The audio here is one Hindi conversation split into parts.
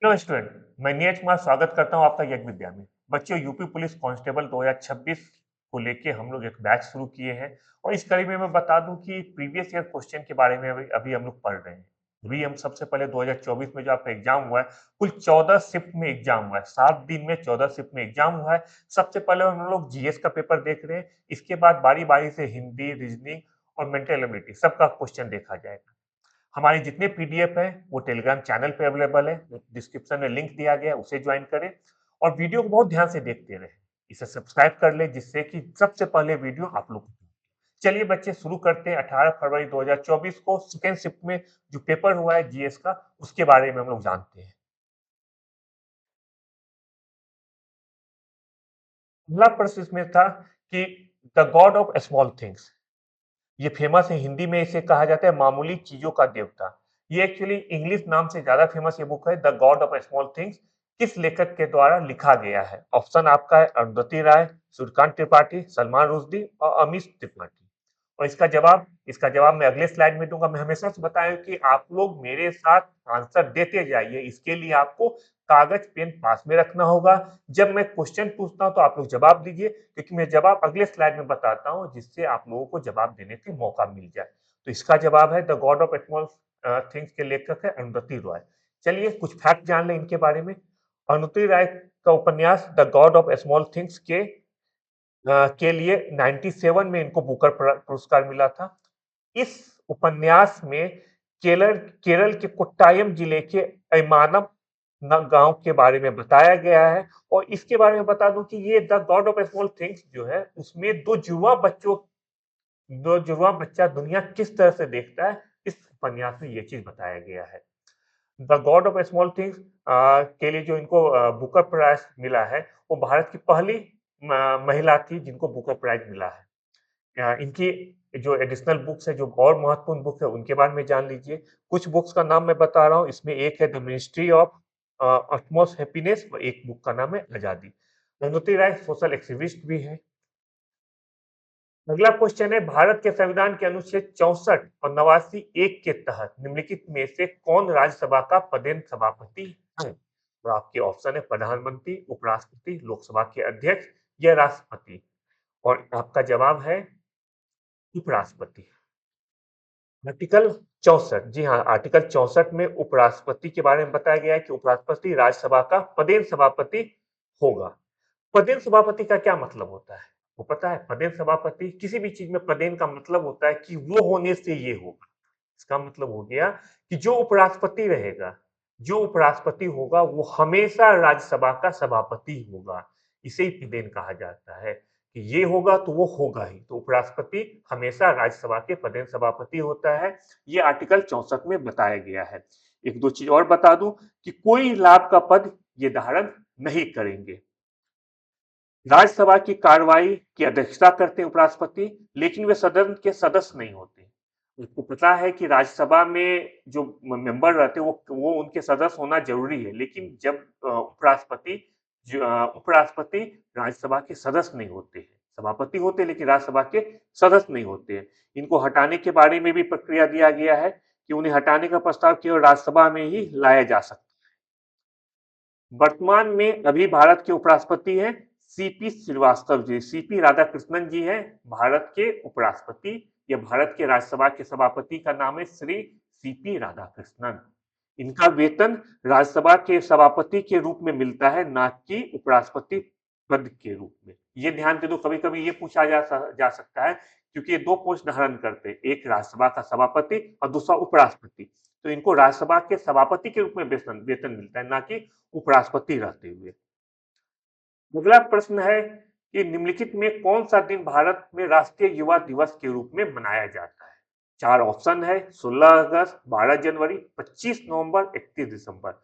हेलो स्टूडेंट, मैं नीरज कुमार स्वागत करता हूं आपका यज्ञ विद्या में। बच्चों, यूपी पुलिस कांस्टेबल 2026 को लेके हम लोग एक बैच शुरू किए हैं और इस कड़ी में मैं बता दूं कि प्रीवियस ईयर क्वेश्चन के बारे में अभी अभी हम लोग पढ़ रहे हैं। अभी हम सबसे पहले 2024 में जो आपका एग्जाम हुआ है, कुल 14 शिफ्ट में एग्जाम हुआ है। 7 दिन में 14 शिफ्ट में एग्जाम हुआ है। सबसे पहले हम लोग जीएस का पेपर देख रहे हैं। इसके बाद बारी बारी से हिंदी, रीजनिंग और मेंटल एबिलिटी सबका क्वेश्चन देखा जाएगा। हमारे जितने पीडीएफ हैं वो टेलीग्राम चैनल पे अवेलेबल है। डिस्क्रिप्शन में लिंक दिया गया है, उसे ज्वाइन करें और वीडियो को बहुत ध्यान से देखते रहें। इसे सब्सक्राइब कर लें जिससे कि सबसे पहले वीडियो आप लोग। चलिए बच्चे, शुरू करते हैं। 18 फरवरी 2024 को सेकेंड शिफ्ट में जो पेपर हुआ है जीएस का, उसके बारे में हम लोग जानते हैं। पहला प्रश्न इसमें था कि the God of small things, ये फेमस है, हिंदी में इसे कहा जाता है मामूली चीजों का देवता। ये एक्चुअली इंग्लिश नाम से ज्यादा फेमस ये बुक है, the God of small things. किस लेखक के द्वारा लिखा गया है? ऑप्शन आपका है अरुंधति राय, सूर्यकांत त्रिपाठी, सलमान रुश्दी और अमीश त्रिपाठी। और इसका जवाब मैं अगले स्लाइड में दूंगा। मैं हमेशा से बताया कि आप लोग मेरे साथ आंसर देते जाइए। इसके लिए आपको कागज पेन पास में रखना होगा। जब मैं क्वेश्चन पूछता हूं तो आप लोग जवाब दीजिए, क्योंकि मैं जवाब अगले स्लाइड में बताता हूं जिससे आप लोगों को जवाब देने का मौका मिल जाए। तो इसका जवाब है the God of small things के लेखक है अरुंधति रॉय। चलिए कुछ फैक्ट जान लें इनके बारे में। अरुंधति राय का उपन्यास the God of small things के लिए 97 में इनको बुकर पुरस्कार मिला था। इस उपन्यास में केरल केरल के कोट्टायम जिले के अयमानम गांव के बारे में बताया गया है। और इसके बारे में बता दूं कि ये the God of small things जो है उसमें दो जुड़वा बच्चा दुनिया किस तरह से देखता है, इस उपन्यास में ये चीज बताया गया है। The God of small things के लिए जो इनको बुकर प्राइज मिला है, वो भारत की पहली महिला थी जिनको बुकर प्राइज मिला है। इनकी जो एडिशनल बुक्स है, जो और महत्वपूर्ण बुक है, उनके बारे में जान लीजिए। कुछ बुक्स का नाम मैं बता रहा हूँ। इसमें एक है the ministry of utmost happiness और एक बुक का नाम है आजादी। रंगोती राय सोशल एक्टिविस्ट भी है। अगला क्वेश्चन है, भारत के संविधान के अनुच्छेद 64 और 89 एक के तहत निम्नलिखित में से कौन राज्यसभा का पदेन सभापति है? और आपके ऑप्शन है प्रधानमंत्री, उपराष्ट्रपति, लोकसभा के अध्यक्ष या राष्ट्रपति। और आपका जवाब है उपराष्ट्रपति। आर्टिकल 64, जी हाँ, आर्टिकल 64 में उपराष्ट्रपति के बारे में बताया गया है कि उपराष्ट्रपति राज्यसभा का पदेन सभापति होगा। पदेन सभापति का क्या मतलब होता है? वो पता है? पदेन सभापति, किसी भी चीज में पदेन का मतलब होता है कि वो होने से ये होगा। इसका मतलब हो गया कि जो उपराष्ट्रपति होगा वो हमेशा राज्यसभा का सभापति होगा। इसे ही पदेन कहा जाता है कि ये होगा तो वो होगा ही। तो उपराष्ट्रपति हमेशा राज्यसभा के पदेन सभापति होता है। ये आर्टिकल 64 में बताया गया है। एक दो चीज और बता दूं कि कोई लाभ का पद ये धारण नहीं करेंगे। राज्यसभा की कार्रवाई की अध्यक्षता करते हैं उपराष्ट्रपति, लेकिन वे सदन के सदस्य नहीं होते। आपको पता है कि राज्यसभा में जो मेंबर रहते हैं वो उनके सदस्य होना जरूरी है, लेकिन जब उपराष्ट्रपति राज्यसभा के सदस्य नहीं होते हैं। सभापति होते हैं लेकिन राज्यसभा के सदस्य नहीं होते हैं। इनको हटाने के बारे में भी प्रक्रिया दिया गया है कि उन्हें हटाने का प्रस्ताव केवल राज्यसभा में ही लाया जा सकता है। वर्तमान में अभी भारत के उपराष्ट्रपति हैं सीपी श्रीवास्तव जी। सीपी राधाकृष्णन जी हैं भारत के उपराष्ट्रपति। या भारत के राज्यसभा के सभापति का नाम है श्री सीपी राधाकृष्णन। इनका वेतन राज्यसभा के सभापति के रूप में मिलता है, ना कि उपराष्ट्रपति पद के रूप में। ये ध्यान दे दो, कभी कभी ये पूछा जा सकता है, क्योंकि ये दो पोस्ट धारण करते हैं, एक राज्यसभा का सभापति और दूसरा उपराष्ट्रपति। तो इनको राज्यसभा के सभापति के रूप में वेतन मिलता है, ना कि उपराष्ट्रपति रहते हुए। अगला प्रश्न है कि निम्नलिखित में कौन सा दिन भारत में राष्ट्रीय युवा दिवस के रूप में मनाया जाता है? चार ऑप्शन है, 16 अगस्त, 12 जनवरी, 25 नवंबर, 31 दिसंबर।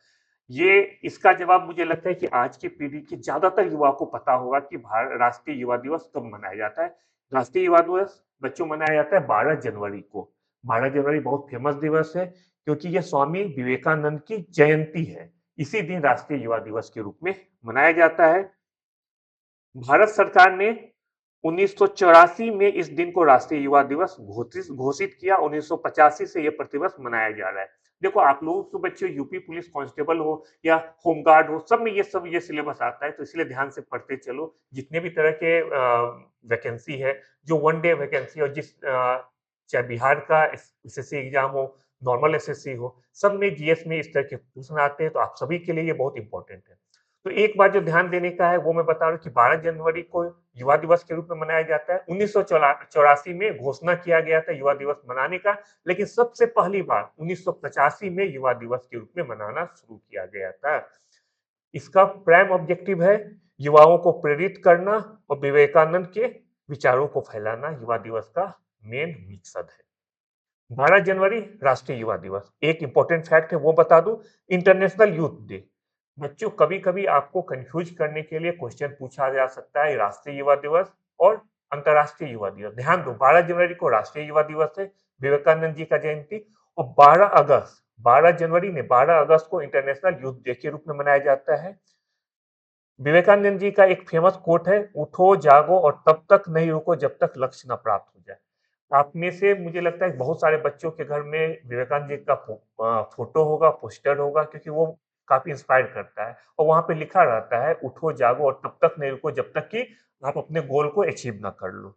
ये इसका जवाब मुझे लगता है कि आज की पीढ़ी के ज्यादातर युवा को पता होगा कि राष्ट्रीय युवा दिवस कब मनाया जाता है। राष्ट्रीय युवा दिवस बच्चों मनाया जाता है 12 जनवरी को। 12 जनवरी बहुत फेमस दिवस है, क्योंकि यह स्वामी विवेकानंद की जयंती है। इसी दिन राष्ट्रीय युवा दिवस के रूप में मनाया जाता है। भारत सरकार ने 1984 में इस दिन को राष्ट्रीय युवा दिवस घोषित किया। 1985 से यह प्रतिवर्ष मनाया जा रहा है। देखो आप लोगों के बच्चे यूपी पुलिस कांस्टेबल हो या होमगार्ड हो, सब ये सिलेबस आता है, तो इसलिए ध्यान से पढ़ते चलो। जितने भी तरह के वैकेंसी है, जो वन डे वैकेंसी और चाहे बिहार का एसएससी एग्जाम हो, नॉर्मल एसएससी हो, सब में जीएस में इस तरह के प्रश्न आते हैं, तो आप सभी के लिए ये बहुत इंपॉर्टेंट है। तो एक बात जो ध्यान देने का है वो मैं बता रहा हूँ कि 12 जनवरी को युवा दिवस के रूप में मनाया जाता है। 1984 में घोषणा किया गया था युवा दिवस मनाने का, लेकिन सबसे पहली बार 1985 में युवा दिवस के रूप में मनाना शुरू किया गया था। इसका प्राइम ऑब्जेक्टिव है युवाओं को प्रेरित करना और विवेकानंद के विचारों को फैलाना, युवा दिवस का मेन मकसद है। 12 जनवरी राष्ट्रीय युवा दिवस। एक इंपॉर्टेंट फैक्ट है वो बता दूं, इंटरनेशनल यूथ डे। बच्चों कभी-कभी आपको कंफ्यूज करने के लिए क्वेश्चन पूछा जा सकता है राष्ट्रीय युवा दिवस और अंतर्राष्ट्रीय युवा दिवस। ध्यान दो 12 जनवरी को राष्ट्रीय युवा दिवस है, विवेकानंद जी का जयंती, और 12 जनवरी ने 12 अगस्त को इंटरनेशनल यूथ डे के रूप में मनाया जाता है। विवेकानंद जी का एक फेमस कोट है, उठो जागो और तब तक नहीं रुको जब तक लक्ष्य न प्राप्त हो जाए। आप में से मुझे लगता है बहुत सारे बच्चों के घर में विवेकानंद जी का फोटो होगा, पोस्टर होगा, क्योंकि वो काफी इंस्पायर करता है और वहां पे लिखा रहता है उठो जागो और तब तक नहीं रुको जब तक कि आप अपने गोल को अचीव ना कर लो।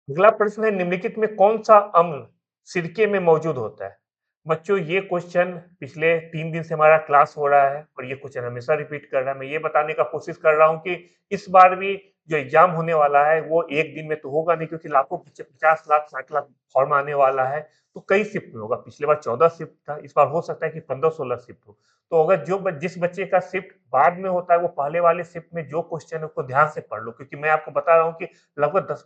अगला प्रश्न है, निम्नलिखित में कौन सा अम्ल सिरके में मौजूद होता है? बच्चों ये क्वेश्चन पिछले 3 दिन से हमारा क्लास हो रहा है और ये क्वेश्चन हमेशा रिपीट कर रहा है। मैं ये बताने का कोशिश कर रहा हूँ कि इस बार भी जो एग्जाम होने वाला है वो एक दिन में तो होगा नहीं, क्योंकि लाखों 50 लाख 60 लाख फॉर्म आने वाला है, तो कई शिफ्ट में होगा। पिछले बार 14 शिफ्ट था, इस बार हो सकता है कि 15-16 शिफ्ट हो। तो अगर जिस बच्चे का शिफ्ट बाद में होता है वो पहले वाले शिफ्ट में जो क्वेश्चन है उसको ध्यान से पढ़ लो, क्योंकि मैं आपको बता रहा हूँ कि लगभग 10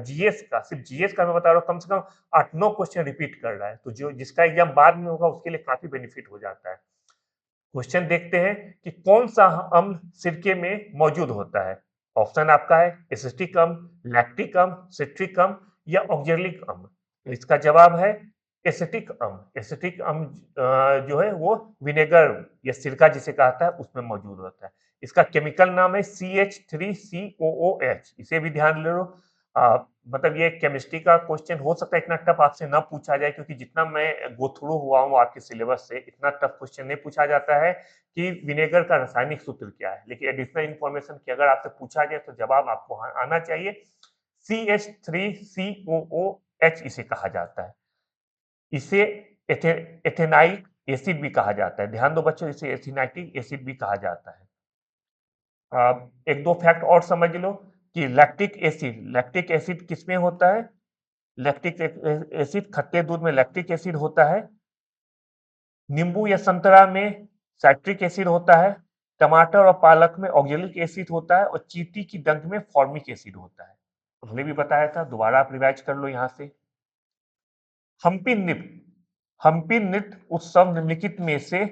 जीएस का, सिर्फ जीएस का मैं बता रहा हूँ, कम से कम 8-9 क्वेश्चन रिपीट कर रहा है, तो जो जिसका एग्जाम बाद में होगा उसके लिए काफी बेनिफिट हो जाता है। क्वेश्चन देखते हैं कि कौन सा अम्ल सिरके में मौजूद होता है। ऑप्शन आपका है एसिटिक अम्ल, लैक्टिक अम्ल, सिट्रिक अम्ल या ऑक्जेलिक अम्ल। तो इसका जवाब है एसिटिक अम्ल। एसिटिक अम्ल जो है वो विनेगर या सिरका जिसे कहता है उसमें मौजूद होता है। इसका केमिकल नाम है CH3COOH। इसे भी ध्यान ले लो। मतलब ये केमिस्ट्री का क्वेश्चन हो सकता है इतना टफ आपसे ना पूछा जाए, क्योंकि जितना मैं गो थ्रू हुआ हूँ आपके सिलेबस से, इतना टफ क्वेश्चन नहीं पूछा जाता है कि विनेगर का रासायनिक सूत्र क्या है, लेकिन एडिशनल इंफॉर्मेशन की अगर आपसे पूछा जाए तो जवाब आपको आना चाहिए। CH3COOH इसे कहा जाता है। इसे एथेनाइक एसिड भी कहा जाता है। ध्यान दो बच्चों, इसे एथेनाइटिक एसिड भी कहा जाता है। एक दो फैक्ट और समझ लो कि लैक्टिक एसिड किसमें होता है? लैक्टिक एसिड खट्टे दूध में लैक्टिक एसिड होता है। नींबू या संतरा में साइट्रिक एसिड होता है। टमाटर और पालक में ऑक्जेलिक एसिड होता है और चींटी की डंक में फॉर्मिक एसिड होता है। पहले भी बताया था, दोबारा आप रिवाइज कर लो यहाँ से। हम्पी नृत्य हम्पी नृत्य उत्सव निम्नलिखित में से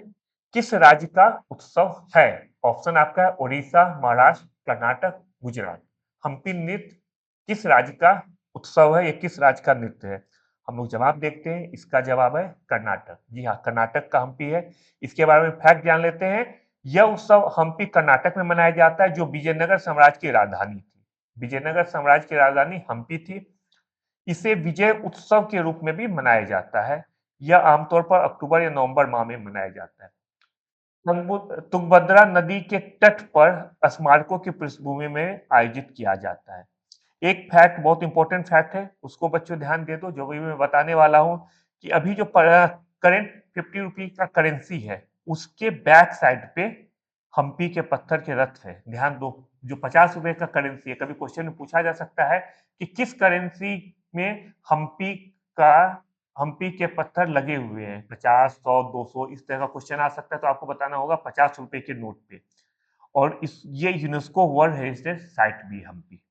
किस राज्य का उत्सव है? ऑप्शन आपका है उड़ीसा, महाराष्ट्र, कर्नाटक, गुजरात। हम्पी नृत्य किस राज्य का उत्सव है? ये किस राज्य का नृत्य है? हम लोग जवाब देखते हैं। इसका जवाब है कर्नाटक। जी हाँ, कर्नाटक का हम्पी है। इसके बारे में फैक्ट जान लेते हैं। यह उत्सव हम्पी कर्नाटक में मनाया जाता है, जो विजयनगर साम्राज्य की राजधानी थी। विजयनगर साम्राज्य की राजधानी हम्पी थी। इसे विजय उत्सव के रूप में भी मनाया जाता है। यह आमतौर पर अक्टूबर या नवंबर माह में मनाया जाता है। तुंगभद्रा नदी के तट पर स्मारकों की पृष्ठभूमि में आयोजित किया जाता है। एक फैक्ट, बहुत इंपॉर्टेंट फैक्ट है, उसको बच्चों ध्यान दे दो, जो भी मैं बताने वाला हूं कि अभी जो करंट 50 रुपी का करेंसी है उसके बैक साइड पे हम्पी के पत्थर के रथ है। ध्यान दो, जो 50 रुपए का करेंसी है, कभी क्वेश्चन में पूछा जा सकता है कि किस करेंसी में का हम्पी के पत्थर लगे हुए हैं, 50, 100, 200, इस तरह का क्वेश्चन आ सकता है, तो आपको बताना होगा 50 रुपए के नोट पे। और इस ये यूनेस्को वर्ल्ड हेरिटेज साइट भी हम्पी।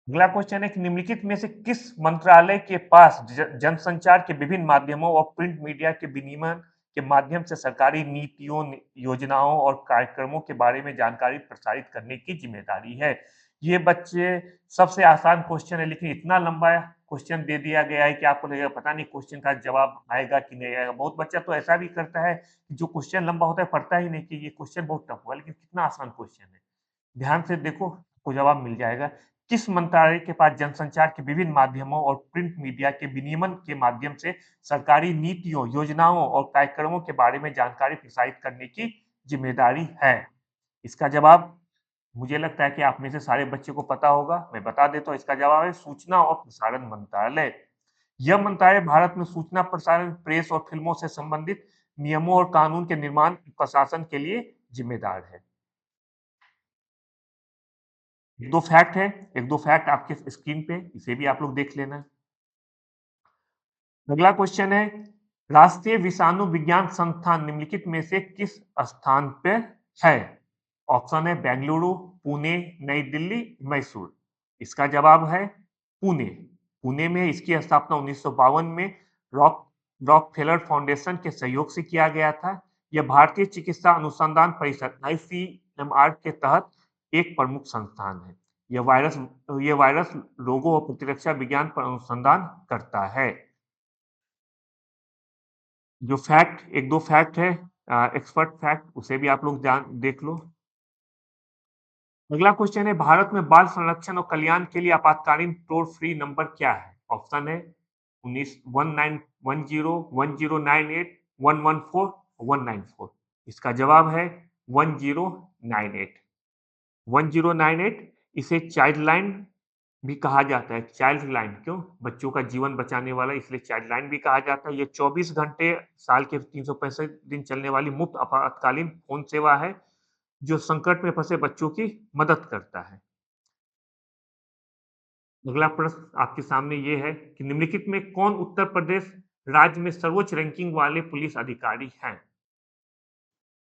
अगला क्वेश्चन है कि निम्नलिखित में से किस मंत्रालय के पास जनसंचार के विभिन्न माध्यमों और प्रिंट मीडिया के विनिमय के माध्यम से सरकारी नीतियों, योजनाओं और कार्यक्रमों के बारे में जानकारी प्रसारित करने की जिम्मेदारी है? ये बच्चे सबसे आसान क्वेश्चन है, लेकिन इतना लंबा क्वेश्चन दे दिया गया है कि आपको लगेगा पता नहीं क्वेश्चन का जवाब आएगा कि नहीं आएगा। बहुत बच्चा तो ऐसा भी करता है कि जो क्वेश्चन लंबा होता है पढ़ता ही नहीं कि ये क्वेश्चन बहुत टफ हुआ, लेकिन कितना आसान क्वेश्चन है। ध्यान से देखो, आपको जवाब मिल जाएगा। किस मंत्रालय के पास जनसंचार के विभिन्न माध्यमों और प्रिंट मीडिया के विनियमन के माध्यम से सरकारी नीतियों, योजनाओं और कार्यक्रमों के बारे में जानकारी प्रसारित करने की जिम्मेदारी है? इसका जवाब मुझे लगता है कि आप में से सारे बच्चों को पता होगा। मैं बता देता हूँ, इसका जवाब है सूचना और प्रसारण मंत्रालय। यह मंत्रालय भारत में सूचना प्रसारण, प्रेस और फिल्मों से संबंधित नियमों और कानून के निर्माण, प्रशासन के लिए जिम्मेदार है। 1-2 फैक्ट है, 1-2 फैक्ट आपके स्क्रीन पे, इसे भी आप लोग देख लेना। अगला क्वेश्चन है, राष्ट्रीय विषाणु विज्ञान संस्थान निम्नलिखित में से किस स्थान पे है? ऑप्शन है बेंगलुरु, पुणे, नई दिल्ली, मैसूर। इसका जवाब है पुणे। पुणे में इसकी स्थापना 1952 में रॉकफेलर फाउंडेशन के सहयोग से किया गया था। यह भारतीय चिकित्सा अनुसंधान परिषद आईसीएमआर के तहत एक प्रमुख संस्थान है। यह वायरस रोगों और प्रतिरक्षा विज्ञान पर अनुसंधान करता है। जो फैक्ट 1-2 फैक्ट है, एक्सपर्ट फैक्ट, उसे भी आप लोग जान देख लो। अगला क्वेश्चन है, भारत में बाल संरक्षण और कल्याण के लिए आपातकालीन टोल फ्री नंबर क्या है? ऑप्शन है 1910 1098 114 194। इसका जवाब है 1098। 1098 इसे चाइल्ड लाइन भी कहा जाता है। चाइल्ड लाइन क्यों? बच्चों का जीवन बचाने वाला, इसलिए चाइल्ड लाइन भी कहा जाता है। ये 24 घंटे साल के 365 दिन चलने वाली मुफ्त आपातकालीन फ़ोन सेवा है, जो संकट में फँसे बच्चों की मदद करता है। अगला प्रश्न आपके सामने ये है कि निम्नलिखित में कौन उत्तर प्रदेश राज्य में सर्वोच्च रैंकिंग वाले पुलिस अधिकारी हैं?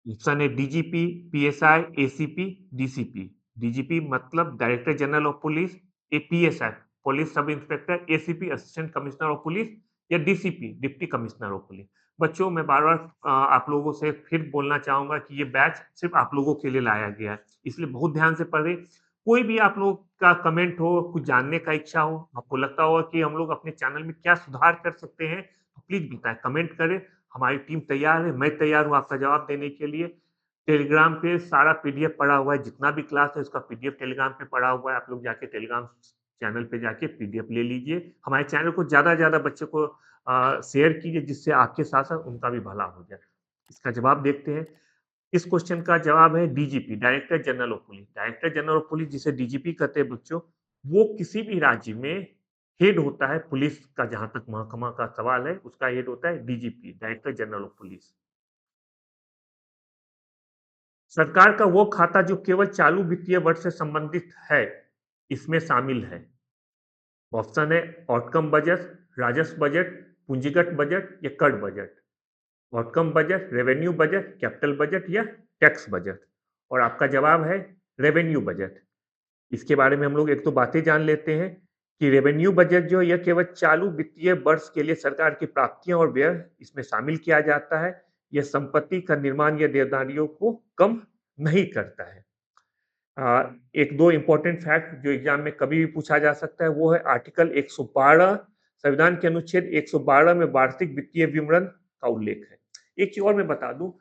ऑप्शन है DGP, PSI, ACP, DCP. DGP मतलब director general of police, PSI police sub inspector, ACP assistant commissioner of police या DCP deputy commissioner of police. बच्चों, मैं बार-बार आप लोगों से फिर बोलना चाहूँगा कि ये बैच सिर्फ़ आप लोगों के लिए लाया गया है, इसलिए बहुत ध्यान से पढ़ें। कोई भी आप लोग का कमेंट हो, कुछ जानने का इच्छा हो, आपको लगता होगा कि हम लोग अपने चैनल में क्या सुधार कर सकते हैं, तो प्लीज़ बताएँ, कमेंट करें। हमारी टीम तैयार है, मैं तैयार हूँ आपका जवाब देने के लिए। टेलीग्राम पे सारा पीडीएफ पड़ा हुआ है, जितना भी क्लास है उसका पीडीएफ टेलीग्राम पे पड़ा हुआ है। आप लोग जाके टेलीग्राम चैनल पे जाके पीडीएफ ले लीजिए। हमारे चैनल को ज़्यादा से ज़्यादा बच्चों को शेयर कीजिए, जिससे आपके साथ-साथ उनका भी भला हो जाए। इसका जवाब देखते हैं। इस क्वेश्चन का जवाब है DGP, director general of police. Director general of police जिसे डीजीपी कहते हैं बच्चों, वो किसी भी राज्य में हेड होता है पुलिस का। जहाँ तक महकमा का सवाल है, उसका हेड होता है DGP, director general of police. सरकार का वो खाता जो केवल चालू वित्तीय वर्ष से संबंधित है, इसमें शामिल है। ऑप्शन है आउटकम बजट, राजस्व बजट, पूंजीगत बजट या कर budget. Outcome budget, revenue budget, capital budget या टैक्स बजट। और आपका जवाब है रेवेन्यू बजट। इसके बारे में हम लोग एक तो बातें जान लेते हैं कि रेवेन्यू बजट जो है, यह केवल चालू वित्तीय वर्ष के लिए सरकार की प्राप्तियां और व्यय इसमें शामिल किया जाता है। यह संपत्ति का निर्माण या देनदारियों को कम नहीं करता है। एक दो इम्पोर्टेंट फैक्ट जो एग्जाम में कभी भी पूछा जा सकता है, वो है आर्टिकल 112, संविधान के अनुच्छेद 112 में वार्षिक वित्तीय विवरण का उल्लेख है। एक चीज और मैं बता दूं,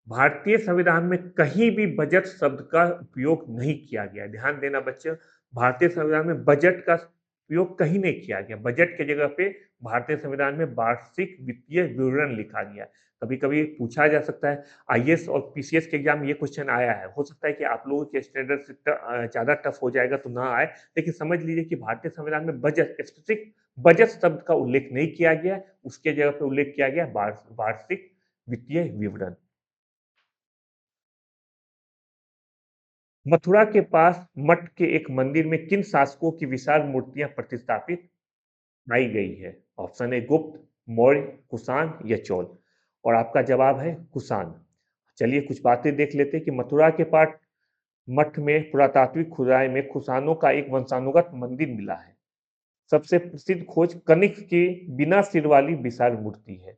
भारतीय संविधान में कहीं भी बजट शब्द का उपयोग नहीं किया गया। ध्यान देना बच्चे, भारतीय संविधान में बजट का उपयोग कहीं नहीं किया गया। बजट के जगह पे भारतीय संविधान में वार्षिक वित्तीय विवरण लिखा गया। कभी कभी पूछा जा सकता है, आईएएस और पीसीएस के एग्जाम में ये क्वेश्चन आया है। हो सकता है कि आप लोगों के स्टैंडर्ड से ज्यादा टफ हो जाएगा तो ना आए, लेकिन समझ लीजिए कि भारतीय संविधान में बजट, स्पेसिफिक बजट शब्द का उल्लेख नहीं किया गया, उसके जगह पे उल्लेख किया गया वार्षिक वित्तीय विवरण। मथुरा के पास मठ के एक मंदिर में किन शासकों की विशाल मूर्तियां प्रतिस्थापित पाई गई है? ऑप्शन है गुप्त, मौर्य, कुषाण या चोल। और आपका जवाब है कुषाण। चलिए कुछ बातें देख लेते हैं कि मथुरा के पास मठ में पुरातात्विक खुदाई में कुषाणों का एक वंशानुगत मंदिर मिला है। सबसे प्रसिद्ध खोज कनिष्क की बिना सिर वाली विशाल मूर्ति है।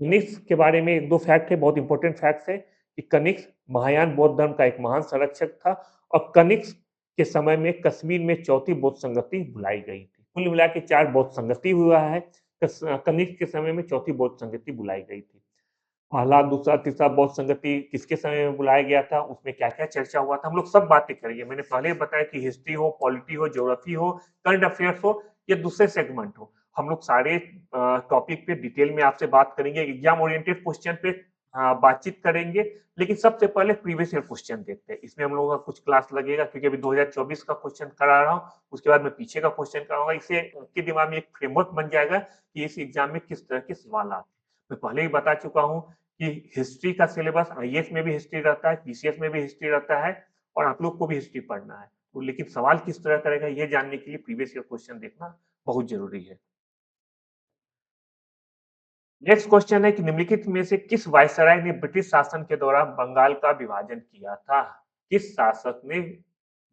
कनिष्क के बारे में एक दो फैक्ट है, बहुत इंपॉर्टेंट फैक्ट्स है कि कनिष्क महायान बौद्ध धर्म का एक महान संरक्षक था और कनिष्क के समय में कश्मीर में चौथी बौद्ध संगति बुलाई गई थी। कुल मिला के 4 बौद्ध संगति हुआ है। कनिष्क के समय में चौथी बौद्ध संगति बुलाई गई थी। पहला, दूसरा, तीसरा बौद्ध संगति किसके समय में बुलाया गया था, उसमें क्या-क्या चर्चा हुआ था, हम लोग सब बातें करेंगे। मैंने पहले ही बताया कि हिस्ट्री हो, पॉलिटी हो, ज्योग्राफी हो, करंट अफेयर्स हो या दूसरे सेगमेंट हो, हम लोग सारे टॉपिक पे डिटेल में आपसे बात करेंगे। एग्जाम ओरिएंटेड क्वेश्चन पे बातचीत करेंगे, लेकिन सबसे पहले प्रीवियस ईयर क्वेश्चन देखते हैं। इसमें हम लोगों का कुछ क्लास लगेगा क्योंकि अभी 2024 का क्वेश्चन करा रहा हूँ, उसके बाद मैं पीछे का क्वेश्चन कराऊंगा। इससे आपके दिमाग में एक फ्रेमवर्क बन जाएगा कि इस एग्जाम में किस तरह के सवाल आते हैं। मैं पहले ही बता चुका हूँ कि हिस्ट्री का सिलेबस आईएएस में भी हिस्ट्री रहता है, पीसीएस में भी हिस्ट्री रहता है और आप लोग को भी हिस्ट्री पढ़ना है। तो लेकिन सवाल किस तरह करेगा ये जानने के लिए प्रीवियस ईयर क्वेश्चन देखना बहुत जरूरी है। नेक्स्ट क्वेश्चन है कि निम्नलिखित में से किस वायसराय ने ब्रिटिश शासन के दौरान बंगाल का विभाजन किया था? किस शासक ने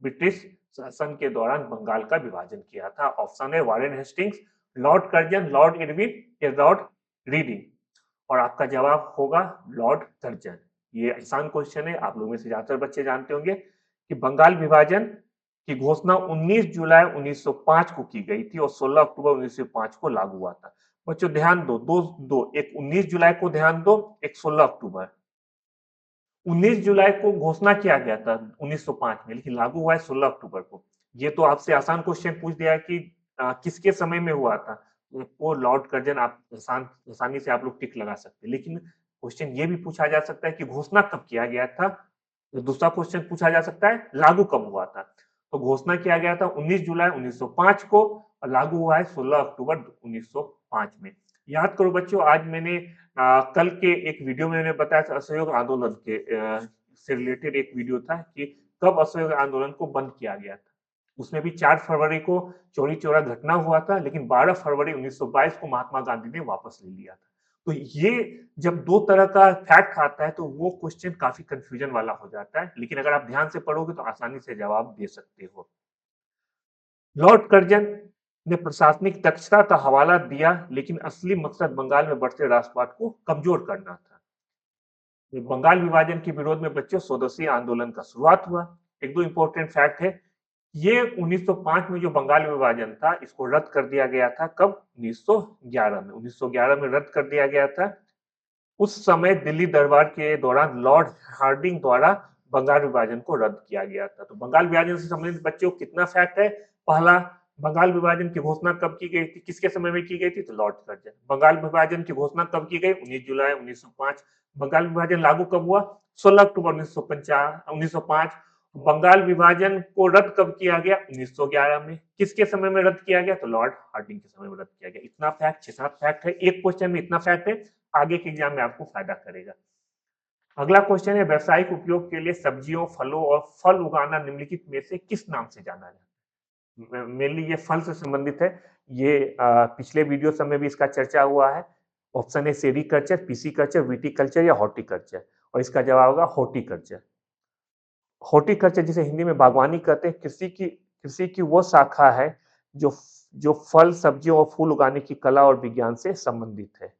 ब्रिटिश शासन के दौरान बंगाल का विभाजन किया था? ऑप्शन है Warren Hastings, Lord Curzon, Lord Irwin या लॉर्ड रीडिंग। और आपका जवाब होगा लॉर्ड कर्जन। ये आसान क्वेश्चन है, आप लोगों में से ज्यादातर बच्चे जानते होंगे कि बंगाल विभाजन की घोषणा 19 जुलाई 1905 को की गई थी और 16 अक्टूबर 1905 को लागू हुआ था। बच्चों ध्यान दो, दो दो एक 19 जुलाई को ध्यान दो, एक 16 अक्टूबर। 19 जुलाई को घोषणा किया गया था 1905 में, लेकिन लागू हुआ है 16 अक्टूबर को। ये तो आपसे आसान क्वेश्चन पूछ दिया कि किसके समय में हुआ था। वो लॉर्ड कर्जन, आप आसानी से आप लोग टिक लगा सकते हैं, लेकिन क्वेश्चन ये भी पूछा जा सकता है कि घोषणा कब किया गया था। तो दूसरा क्वेश्चन पूछा जा सकता है लागू कब हुआ था। तो घोषणा किया गया था 19 जुलाई 1905 को और लागू हुआ है 16 अक्टूबर 1905 में। याद करो बच्चों, आज मैंने कल के एक वीडियो में मैंने बताया था असहयोग आंदोलन के से रिलेटेड एक वीडियो था कि कब असहयोग आंदोलन को बंद किया गया था। उसमें भी 4 फरवरी को चौरी चौरा घटना हुआ था, लेकिन 12 फरवरी 1922 को महात्मा गांधी ने वापस ले लिया था। तो ये जब दो तरह का फैक्ट आता है तो वो क्वेश्चन काफी कंफ्यूजन वाला हो जाता है, लेकिन अगर आप ध्यान से पढ़ोगे तो आसानी से जवाब दे सकते हो। लॉर्ड कर्जन ने प्रशासनिक दक्षता का हवाला दिया, लेकिन असली मकसद बंगाल में बढ़ते राष्ट्रवाद को कमजोर करना था। बंगाल विभाजन के विरोध में बच्चों स्वदेशी आंदोलन का शुरुआत हुआ। एक दो इंपॉर्टेंट फैक्ट है, ये 1905 में जो बंगाल विभाजन था इसको रद्द कर दिया गया था। कब? 1911 में। 1911 में रद्द कर दिया गया था। उस समय दिल्ली दरबार के दौरान लॉर्ड हार्डिंग द्वारा बंगाल विभाजन को रद्द किया गया था। तो बंगाल विभाजन से संबंधित बच्चों कितना फैक्ट है? पहला, बंगाल विभाजन की घोषणा कब की गई थी, किसके समय में की गई थी? तो लॉर्ड कर्जन। बंगाल विभाजन की घोषणा कब की गई? 19 जुलाई 1905। बंगाल विभाजन लागू कब हुआ? 16 अक्टूबर 1905। बंगाल विभाजन को रद्द कब किया गया? 1911 में। किसके समय में रद्द किया गया? तो लॉर्ड हार्डिंग के समय में रद्द किया गया। इतना फैक्ट, 6-7 फैक्ट है एक क्वेश्चन में, इतना फैक्ट है, आगे के एग्जाम में आपको फायदा करेगा। अगला क्वेश्चन है व्यावसायिक उपयोग के लिए सब्जियों, फलों और फल उगाना निम्नलिखित में से किस नाम से जाना जाता है? मेनली ये फल से संबंधित है। ये पिछले वीडियो समय भी इसका चर्चा हुआ है। ऑप्शन है सेरीकल्चर, पीसीकल्चर, विटीकल्चर या हॉर्टिकल्चर। और इसका जवाब होगा हॉर्टिकल्चर। हॉर्टिकल्चर जिसे हिंदी में बागवानी कहते हैं, कृषि की वो शाखा है जो जो फल, सब्जियों और फूल उगाने की कला और विज्ञान से संबंधित है।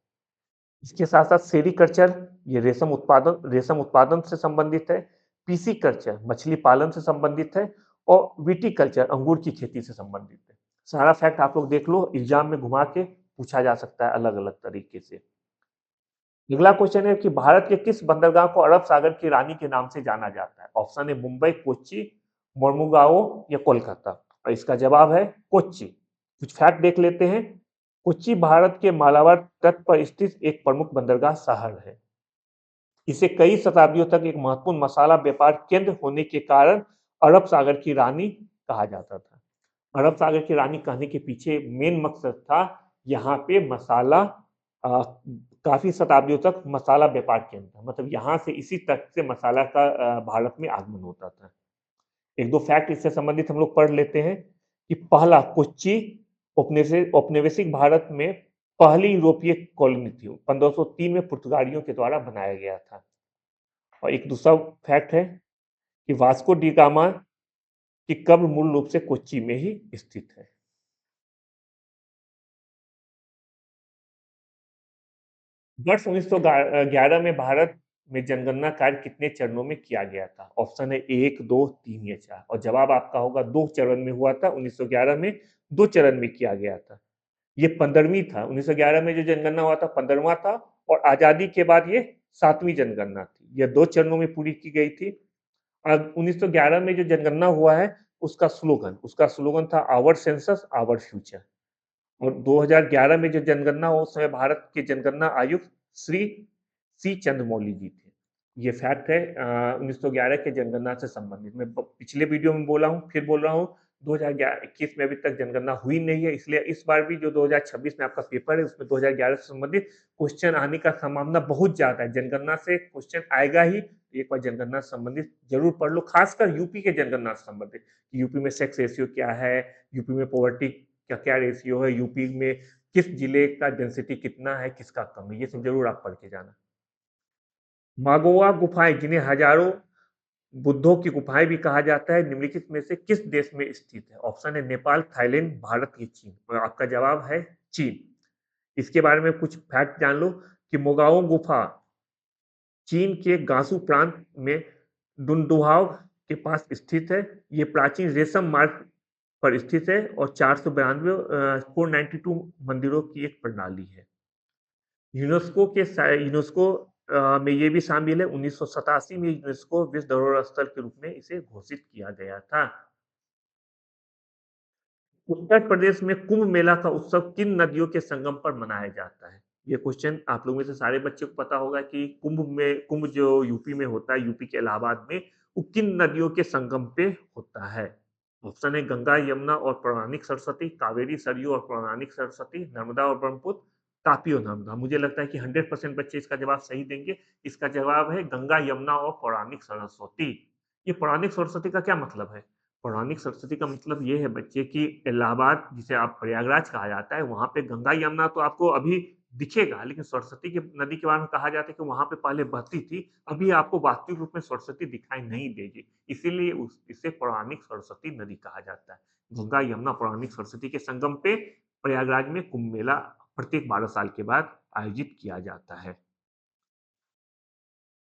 इसके साथ साथ सेरीकल्चर, ये रेशम उत्पादन से संबंधित है। पीसी कल्चर मछली पालन से संबंधित है और विटीकल्चर अंगूर की खेती से संबंधित है। सारा फैक्ट आप लोग देख लो, एग्जाम में घुमा के पूछा जा सकता है अलग अलग तरीके से। अगला क्वेश्चन है कि भारत के किस बंदरगाह को अरब सागर की रानी के नाम से जाना जाता है? ऑप्शन है मुंबई, कोच्चि, मोर्मुगाओ या कोलकाता। और इसका जवाब है कोच्चि। कुछ फैक्ट देख लेते हैं। कोच्चि भारत के मालाबार तट पर स्थित एक प्रमुख बंदरगाह शहर है। इसे कई शताब्दियों तक एक महत्वपूर्ण मसाला व्यापार केंद्र होने के कारण अरब सागर की रानी कहा जाता था। अरब सागर की रानी कहने के पीछे मेन मकसद था यहाँ पे मसाला, काफी शताब्दियों तक मसाला व्यापार केंद्र था, मतलब यहाँ से इसी तट से मसाला का भारत में आगमन होता था। एक दो फैक्ट इससे संबंधित हम लोग पढ़ लेते हैं कि पहला, कोच्चि औपनिवेशिक भारत में पहली यूरोपीय कॉलोनी थी। 1503 में पुर्तगालियों के द्वारा बनाया गया था। और एक दूसरा फैक्ट है कि वास्को डी गामा की कब्र मूल रूप से कोच्चि में ही स्थित है। वर्ष 1911 में भारत में जनगणना कार्य कितने चरणों में किया गया था? ऑप्शन है 1, 2, 3 या 4। और जवाब आपका होगा 2 चरण में हुआ था। 1911 में 2 चरण में किया गया था। ये 15वीं था। 1911 में जो जनगणना हुआ था 15वां था और आजादी के बाद ये 7वीं जनगणना थी। यह 2 चरणों में पूरी की गई थी। 1911 में जो जनगणना हुआ है, उसका स्लोगन था आवर सेंसस आवर फ्यूचर। और 2011 में जो जनगणना हुआ, उसमें भारत के जनगणना आयुक्त श्री सी चंद्रमौली जी थे। ये फैक्ट है 1911 के जनगणना से संबंधित। मैं पिछले वीडियो में बोला हूँ, फिर बोल रहा हूँ, 2021 में अभी तक जनगणना हुई नहीं है, इसलिए इस बार भी जो 2026 में आपका पेपर है, उसमें 2011 से संबंधित क्वेश्चन आने का संभावना बहुत ज्यादा है। जनगणना से क्वेश्चन आएगा ही, एक बार जनगणना से संबंधित जरूर पढ़ लो, खासकर यूपी के जनगणना से संबंधित। यूपी में सेक्स रेशियो क्या है, यूपी में पॉवर्टी का क्या रेशियो है, यूपी में किस जिले का डेंसिटी कितना है, किसका कम है, ये सब जरूर आप पढ़ के जाना। मागोवा गुफाएं, जिन्हें हजारों बुद्धों की गुफाएं भी कहा जाता है, निम्नलिखित में से किस देश में स्थित है? ऑप्शन है नेपाल, थाईलैंड, भारत या चीन। और आपका जवाब है चीन। इसके बारे में कुछ फैक्ट जान लो कि मोगाओ गुफा चीन के गांसू प्रांत में डुनडुहाव के पास स्थित है। ये प्राचीन रेशम मार्ग पर स्थित है और 492 मंदिरों की एक प्रणाली है। यूनेस्को में ये भी शामिल है। 1987 में यूनेस्को विश्व धरोहर स्थल के रूप में इसे घोषित किया गया था। उत्तर प्रदेश में कुंभ मेला का उत्सव किन नदियों के संगम पर मनाया जाता है? ये क्वेश्चन आप लोगों में से सारे बच्चों को पता होगा कि कुंभ जो यूपी में होता है, यूपी के इलाहाबाद में, वो किन नदियों के संगम पे होता है? ऑप्शन है गंगा, यमुना और पौराणिक सरस्वती, कावेरी, सरयू और पौराणिक सरस्वती, नर्मदा और ब्रह्मपुत्र, तापी और नर्मदा। मुझे लगता है कि 100% बच्चे इसका जवाब सही देंगे। इसका जवाब है गंगा, यमुना और पौराणिक सरस्वती। ये पौराणिक सरस्वती का क्या मतलब है? पौराणिक सरस्वती का मतलब ये है बच्चे कि इलाहाबाद, जिसे आप प्रयागराज कहा जाता है, वहाँ पे गंगा यमुना तो आपको अभी दिखेगा, लेकिन सरस्वती की नदी के बारे में कहा जाता है कि वहाँ पे पहले बहती थी, अभी आपको वास्तविक रूप में सरस्वती दिखाई नहीं देगी। इसीलिए इसे पौराणिक सरस्वती नदी कहा जाता है। गंगा, यमुना, पौराणिक सरस्वती के संगम पे प्रयागराज में कुंभ मेला प्रत्येक 12 साल के बाद आयोजित किया जाता है।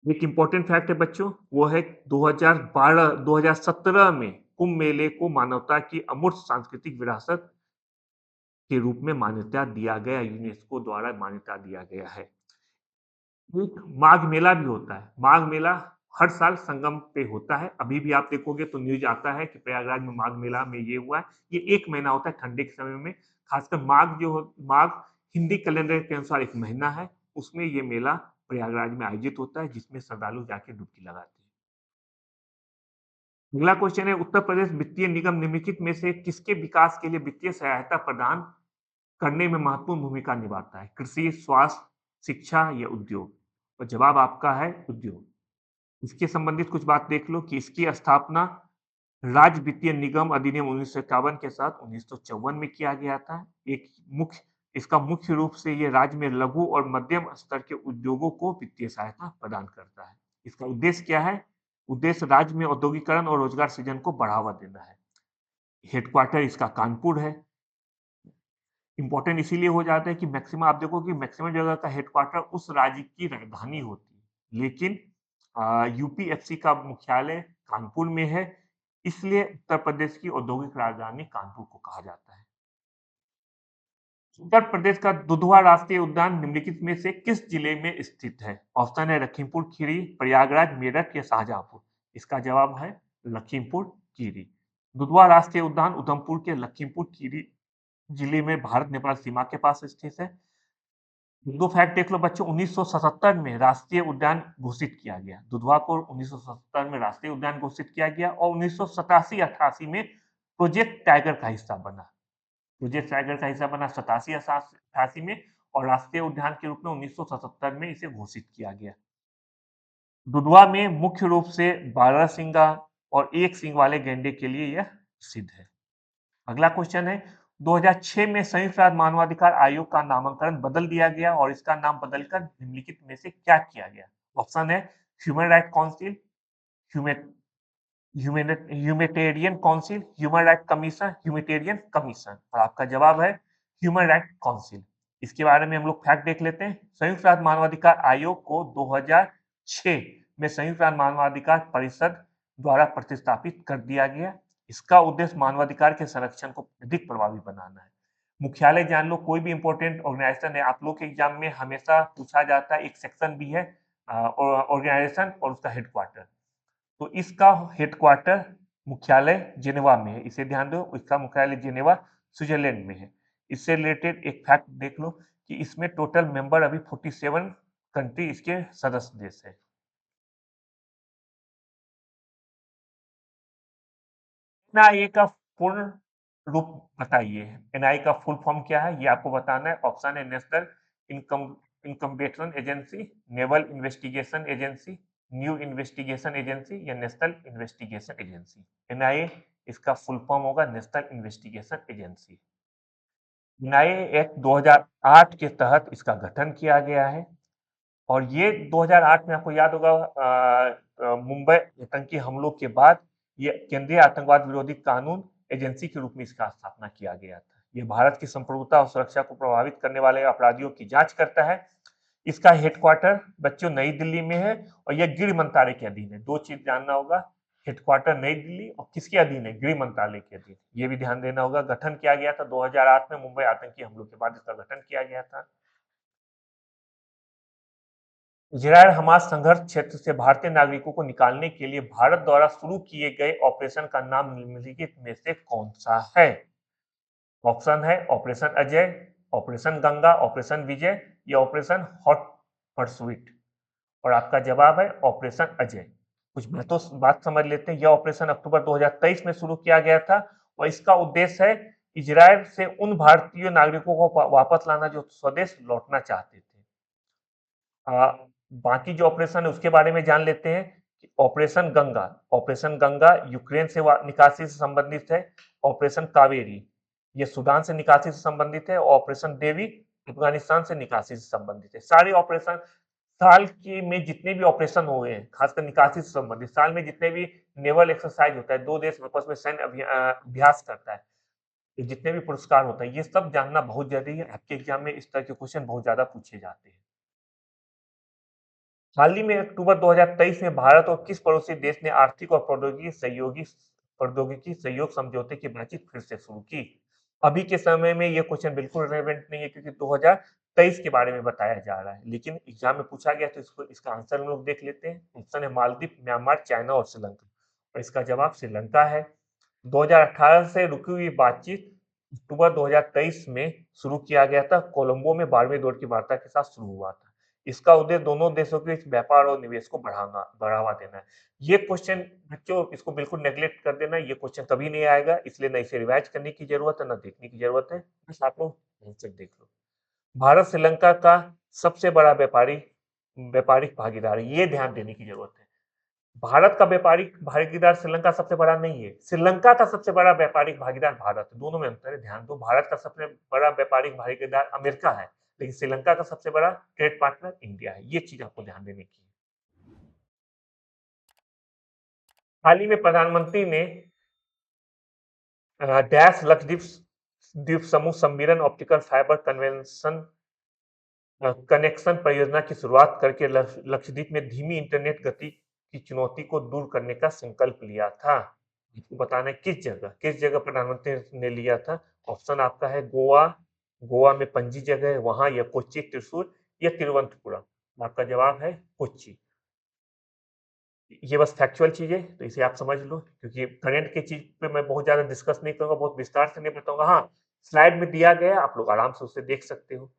एक इम्पोर्टेंट फैक्ट है बच्चों, वो है 2017 में कुंभ मेले को मानवता की अमूर्त सांस्कृतिक विरासत के रूप में मान्यता दिया गया, यूनेस्को द्वारा मान्यता दिया गया है। एक माघ मेला भी होता है। माघ मेला हर साल संगम पे होता है। अभी भी आप देखोगे तो न्यूज आता है कि प्रयागराज में माघ मेला में ये हुआ है। ये 1 महीना होता है ठंडे के समय में। खासकर माघ हिंदी कैलेंडर के अनुसार एक महीना है, उसमें ये मेला प्रयागराज में आयोजित होता है, जिसमें श्रद्धालु जाके डुबकी लगाते हैं। अगला क्वेश्चन है, उत्तर प्रदेश वित्तीय निगम निम्नलिखित में से किसके विकास के लिए वित्तीय सहायता प्रदान करने में महत्वपूर्ण भूमिका निभाता है? कृषि, स्वास्थ्य, शिक्षा या उद्योग? और जवाब आपका है उद्योग। इसके संबंधित कुछ बात देख लो कि इसकी स्थापना राज्य वित्तीय निगम अधिनियम 1951 के साथ 1954 में किया गया था। इसका मुख्य रूप से ये राज्य में लघु और मध्यम स्तर के उद्योगों को वित्तीय सहायता प्रदान करता है। इसका उद्देश्य क्या है? उद्देश्य राज्य में औद्योगिकरण और रोजगार सृजन को बढ़ावा देना है। हेडक्वार्टर इसका कानपुर है। इंपॉर्टेंट इसीलिए हो जाता है कि मैक्सिमम आप देखो कि मैक्सिमम जगह का हेडक्वार्टर उस राज्य की राजधानी होती है, लेकिन यूपीएफसी का मुख्यालय कानपुर में है, इसलिए उत्तर प्रदेश की औद्योगिक राजधानी कानपुर को कहा जाता है। उत्तर प्रदेश का दुधवा राष्ट्रीय उद्यान निम्नलिखित में से किस जिले में स्थित है? ऑप्शन है लखीमपुर खीरी, प्रयागराज, मेरठ या शाहजहांपुर। इसका जवाब है लखीमपुर खीरी। दुधवा राष्ट्रीय उद्यान उधमपुर के लखीमपुर खीरी जिले में भारत नेपाल सीमा के पास स्थित है। दो फैक्ट देख लो बच्चों, 1977 में राष्ट्रीय उद्यान घोषित किया गया। दुधवा को 1977 में राष्ट्रीय उद्यान घोषित किया गया और 1987-88 में प्रोजेक्ट टाइगर का हिस्सा बना। प्रोजेक्ट टाइगर का हिस्सा बना 87-88 में और राष्ट्रीय उद्यान के रूप में 1977 में इसे घोषित किया गया। दुधवा में मुख्य रूप से बारहसिंगा और एक सींग वाले गैंडे के लिए यह प्रसिद्ध है। अगला क्वेश्चन है, 2006 में संयुक्त राष्ट्र मानवाधिकार आयोग का नामकरण बदल दिया गया और इसका नाम बदलकर निम्नलिखित में से क्या किया गया? ऑप्शन है human right council, humanitarian council, human right commission, humanitarian commission. और आपका जवाब है ह्यूमन राइट काउंसिल। इसके बारे में हम लोग फैक्ट देख लेते हैं। संयुक्त राष्ट्र मानवाधिकार आयोग को 2006 में संयुक्त राष्ट्र मानवाधिकार परिषद द्वारा प्रतिस्थापित कर दिया गया। इसका उद्देश्य मानवाधिकार के संरक्षण को अधिक प्रभावी बनाना है। मुख्यालय जान लो, कोई भी इंपॉर्टेंट ऑर्गेनाइजेशन है, आप लोग के एग्जाम में हमेशा पूछा जाता है, एक सेक्शन भी है ऑर्गेनाइजेशन और उसका हेडक्वार्टर। तो इसका हेडक्वार्टर मुख्यालय जिनेवा में है, इसे ध्यान दो, इसका मुख्यालय जिनेवा स्विट्जरलैंड में है। इससे रिलेटेड एक फैक्ट देख लो कि इसमें टोटल मेंबर अभी 47 कंट्री इसके सदस्य देश है। एनआईए का पूर्ण रूप बताइए। एनआईए का फुल फॉर्म क्या है ये आपको बताना है। ऑप्शन है national income incubation agency, naval investigation agency, new investigation agency या नेशनल इन्वेस्टिगेशन एजेंसी। एनआईए इसका फुल फॉर्म होगा national investigation agency. NIA act 2008 के तहत इसका गठन किया गया है और ये 2008 में आपको याद होगा मुंबई आतंकी हमलों के बाद ये केंद्रीय आतंकवाद विरोधी कानून एजेंसी के रूप में इसका स्थापना किया गया था। ये भारत की संप्रभुता और सुरक्षा को प्रभावित करने वाले अपराधियों की जांच करता है। इसका हेडक्वार्टर बच्चों नई दिल्ली में है और यह गृह मंत्रालय के अधीन है। दो चीज जानना होगा, हेडक्वार्टर नई दिल्ली और किसके अधीन है, गृह मंत्रालय के अधीन। ये भी ध्यान देना होगा। गठन किया गया था 2008 में, मुंबई आतंकी हमलों के बाद इसका गठन किया गया था। इजरायल हमास संघर्ष क्षेत्र से भारतीय नागरिकों को निकालने के लिए भारत द्वारा शुरू किए गए ऑपरेशन का नाम निम्नलिखित में से कौन सा है? ऑप्शन है operation Ajay, operation Ganga, operation Vijay या ऑपरेशन हॉट परसुइट। और आपका जवाब है ऑपरेशन अजय। कुछ बात समझ लेते हैं। यह ऑपरेशन अक्टूबर 2023 में शुरू किया गया था और इसका उद्देश्य है इजरायल से उन भारतीय नागरिकों को वापस लाना जो स्वदेश लौटना चाहते थे। बाकी जो ऑपरेशन है उसके बारे में जान लेते हैं कि ऑपरेशन गंगा, यूक्रेन से निकासी से संबंधित है। ऑपरेशन कावेरी ये सूडान से निकासी से संबंधित है। ऑपरेशन देवी अफगानिस्तान से निकासी से संबंधित है। सारे ऑपरेशन साल के में जितने भी ऑपरेशन हुए हैं खासकर निकासी से संबंधित, साल में जितने भी नेवल एक्सरसाइज होता है, दो देश आपस में सैन्य अभ्यास करता है, जितने भी पुरस्कार होता है, ये सब जानना बहुत जरूरी है। आपके एग्जाम में इस तरह के क्वेश्चन बहुत ज्यादा पूछे जाते हैं। हाल ही में अक्टूबर 2023 में भारत और किस पड़ोसी देश ने आर्थिक और प्रौद्योगिकी सहयोग समझौते की बातचीत फिर से शुरू की? अभी के समय में ये क्वेश्चन बिल्कुल रिलेवेंट नहीं है क्योंकि 2023 के बारे में बताया जा रहा है, लेकिन एग्जाम में पूछा गया तो इसको इसका आंसर हम लोग देख लेते हैं। ऑप्शन है मालदीव, म्यांमार, चाइना और श्रीलंका और इसका जवाब श्रीलंका है। 2018 से रुकी हुई बातचीत अक्टूबर 2023 में शुरू किया गया था। कोलंबो में 12वें दौर की वार्ता के साथ शुरू हुआ था। इसका उद्देश्य दोनों देशों के बीच व्यापार और निवेश को बढ़ावा देना है। ये क्वेश्चन बच्चों इसको बिल्कुल नेग्लेक्ट कर देना, ये क्वेश्चन कभी नहीं आएगा, इसलिए न इसे रिवाइज करने की जरूरत है, न देखने की जरूरत है। बस आप लोग आंसर देख लो। भारत श्रीलंका का सबसे बड़ा व्यापारिक भागीदार है, ये ध्यान देने की जरूरत है। भारत का व्यापारिक भागीदार श्रीलंका सबसे बड़ा नहीं है, श्रीलंका का सबसे बड़ा व्यापारिक भागीदार भारत है। दोनों में अंतर है, ध्यान दो। भारत का सबसे बड़ा व्यापारिक भागीदार अमेरिका है, लेकिन श्रीलंका का सबसे बड़ा ट्रेड पार्टनर इंडिया है। ये चीज आपको ध्यान देने की है। हाल ही में प्रधानमंत्री ने डैश लक्षद्वीप द्वीप समूह सम्मेलन ऑप्टिकल फाइबर कनेक्शन परियोजना की शुरुआत करके लक्षद्वीप में धीमी इंटरनेट गति की चुनौती को दूर करने का संकल्प लिया था। आपको बताना है किस जगह प्रधानमंत्री ने लिया था। ऑप्शन आपका है गोवा, गोवा में पणजी जगह है वहां, या कोच्चि, त्रिशूर या तिरुवनंतपुरम। आपका जवाब है कोच्चि। ये बस फैक्चुअल चीज है तो इसे आप समझ लो, क्योंकि करंट की चीज पे मैं बहुत ज्यादा डिस्कस नहीं करूंगा, बहुत विस्तार से नहीं बताऊंगा। हाँ, स्लाइड में दिया गया, आप लोग आराम से उसे देख सकते हो।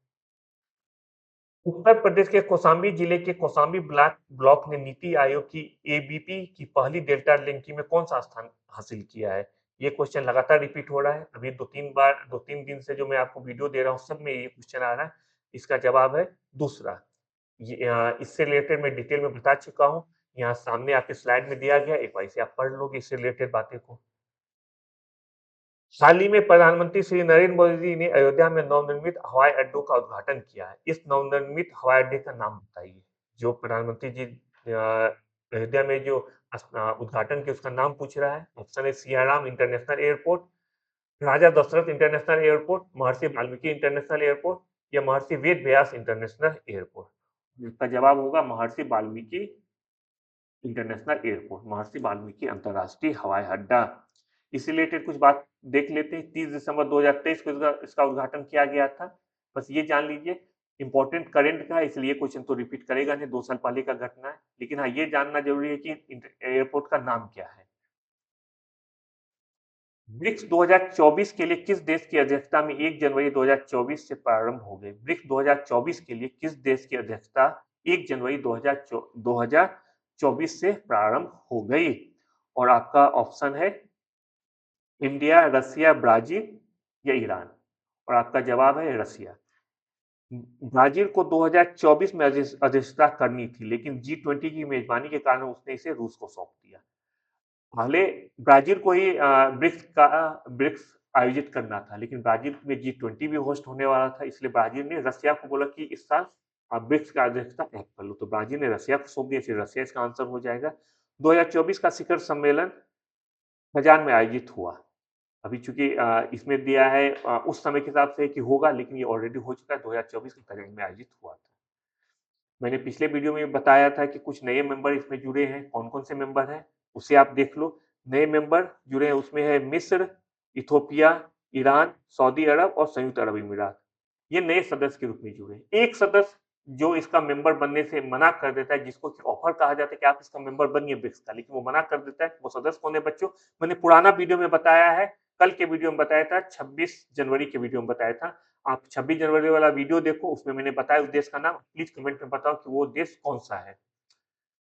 उत्तर प्रदेश के कौशाम्बी जिले के कौशाम्बी ब्लॉक ने नीति आयोग की एबीपी की पहली डेल्टा रैंकिंग में कौन सा स्थान हासिल किया है? ये क्वेश्चन लगातार रिपीट हो रहा है। अभी दो तीन दिन से जो मैं आपको वीडियो दे रहा हूँ सब में ये क्वेश्चन आ रहा है। इसका जवाब है दूसरा। इससे रिलेटेड मैं डिटेल में बता चुका हूँ, यहाँ सामने आपके स्लाइड में दिया गया, एक बार इसे आप पढ़ लोगे इससे रिलेटेड बातें को। हाल ही में प्रधानमंत्री श्री नरेंद्र मोदी जी ने अयोध्या में नवनिर्मित हवाई अड्डों का उद्घाटन किया है। इस नवनिर्मित हवाई अड्डे का नाम बताइए। जो प्रधानमंत्री जी अयोध्या में जो उद्घाटन किया उसका नाम पूछ रहा है। ऑप्शन है सियाराम इंटरनेशनल एयरपोर्ट, राजा दशरथ इंटरनेशनल एयरपोर्ट, महर्षि वाल्मीकि इंटरनेशनल एयरपोर्ट या महर्षि वेद व्यास इंटरनेशनल एयरपोर्ट। इसका जवाब होगा महर्षि वाल्मीकि इंटरनेशनल एयरपोर्ट, महर्षि वाल्मीकि अंतरराष्ट्रीय हवाई अड्डा। इसी रिलेटेड कुछ बात देख लेते हैं। 30 दिसंबर 2023 को इसका उद्घाटन किया गया था। बस ये जान लीजिए इंपॉर्टेंट करंट का है, इसलिए क्वेश्चन तो रिपीट करेगा नहीं, 2 साल पहले का घटना है। लेकिन हाँ, ये जानना ज़रूरी है कि एयरपोर्ट का नाम क्या है? ब्रिक्स 2024 के लिए किस देश की अध्यक्षता में 1 जनवरी 2024 से प्रारंभ हो गए? ब्रिक्स 2024 के लिए किस देश की अध्यक्षता 1 जनवरी 2024 से प्रारंभ हो गई? और आपका ऑप्शन है इंडिया, रसिया, ब्राज़ील या ईरान? और आपका जवाब है रसिया। ब्राज़ील को 2024 में अध्यक्षता करनी थी, लेकिन जी-20 की मेज़बानी के कारण उसने इसे रूस को सौंप दिया। पहले ब्राज़ील को ही ब्रिक्स आयोजित करना था, लेकिन ब्राज़ील में जी-20 भी होस्ट होने वाला था, इसलिए ब्राज़ील ने रसिया को बोला कि इस साल आप ब्रिक्स का अध्यक्षता आप कर लो, तो ब्राज़ील ने रसिया को सौंप दिया, इसलिए रसिया इसका आंसर हो जाएगा। 2024 का शिखर सम्मेलन कजान में आयोजित हुआ। अभी चूँकि इसमें दिया है उस समय के हिसाब से कि होगा, लेकिन ये ऑलरेडी हो चुका है, 2024 के कजान में आयोजित हुआ था। मैंने पिछले वीडियो में बताया था कि कुछ नए मेंबर इसमें जुड़े हैं, कौन-कौन से मेंबर हैं, उसे आप देख लो। नए मेंबर जुड़े हैं, उसमें है मिस्र, इथियोपिया, ईरान, सऊदी अरब और संयुक्त अरब अमीरात। ये नए सदस्य के रूप में जुड़े। एक सदस्य जो इसका मेंबर बनने से मना कर देता है, जिसको कि ऑफर कहा जाता है कि आप इसका मेंबर बनिए ब्रिक्स का, लेकिन वो मना कर देता है, वो सदस्य कौन है बच्चों? मैंने पुराना वीडियो में बताया है, कल के वीडियो में बताया था, 26 जनवरी के वीडियो में बताया था। आप 26 जनवरी वाला वीडियो देखो, उसमें मैंने बताया उस देश का नाम, प्लीज कमेंट में बताओ कि वो देश कौन सा है।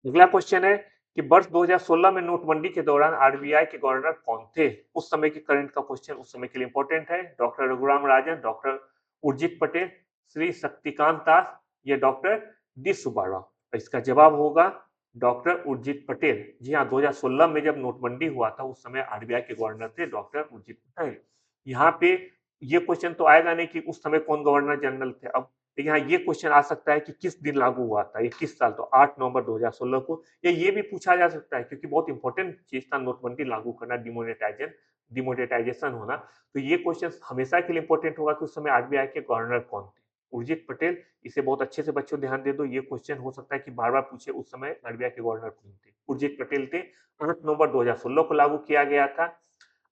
अगला क्वेश्चन है कि वर्ष 2016 में नोटबंदी के दौरान आरबीआई के गवर्नर कौन थे? उस समय के करंट का क्वेश्चन उस समय के लिए इंपॉर्टेंट है। डॉक्टर रघुराम राजन, डॉक्टर उर्जित पटेल, श्री शक्तिकांत दास या डॉक्टर डी सुब्बाराव? इसका जवाब होगा डॉक्टर उर्जित पटेल। जी हाँ, 2016 में जब नोटबंदी हुआ था उस समय आरबीआई के गवर्नर थे डॉक्टर उर्जित पटेल। यहाँ पे ये क्वेश्चन तो आएगा नहीं कि उस समय कौन गवर्नर जनरल थे। अब यहाँ ये क्वेश्चन आ सकता है कि किस दिन लागू हुआ था, ये किस साल, तो 8 नवंबर 2016 को। या ये भी पूछा जा सकता है क्योंकि बहुत इंपॉर्टेंट चीज था नोटबंदी लागू करना, डिमोनेटाइजेशन होना। तो ये क्वेश्चन हमेशा के लिए इंपॉर्टेंट होगा कि उस समय आरबीआई के गवर्नर कौन थे? उर्जित पटेल। इसे बहुत अच्छे से बच्चों ध्यान दे दो, ये क्वेश्चन हो सकता है कि बार बार पूछे, उस समय आरबीआई के गवर्नर कौन थे? उर्जित पटेल थे। 8 नवंबर 2016 को लागू किया गया था।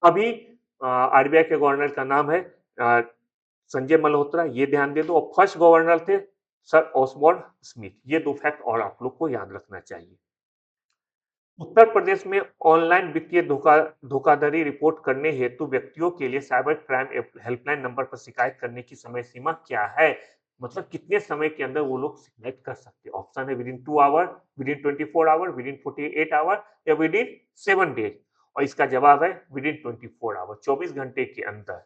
अभी आरबीआई के गवर्नर का नाम है संजय मल्होत्रा, ये ध्यान दे दो। और फर्स्ट गवर्नर थे सर ऑसबॉर्न स्मिथ। ये दो फैक्ट और आप लोग को याद रखना चाहिए। उत्तर प्रदेश में ऑनलाइन वित्तीय धोखाधड़ी रिपोर्ट करने हेतु व्यक्तियों के लिए साइबर क्राइम हेल्पलाइन नंबर पर शिकायत करने की समय सीमा क्या है? मतलब कितने समय के अंदर वो लोग शिकायत कर सकते हैं? ऑप्शन है within 2 hour, within 24 hour, within 48 hour या विद इन 7 डेज। और इसका जवाब है विद इन 24 आवर, 24 घंटे के अंदर।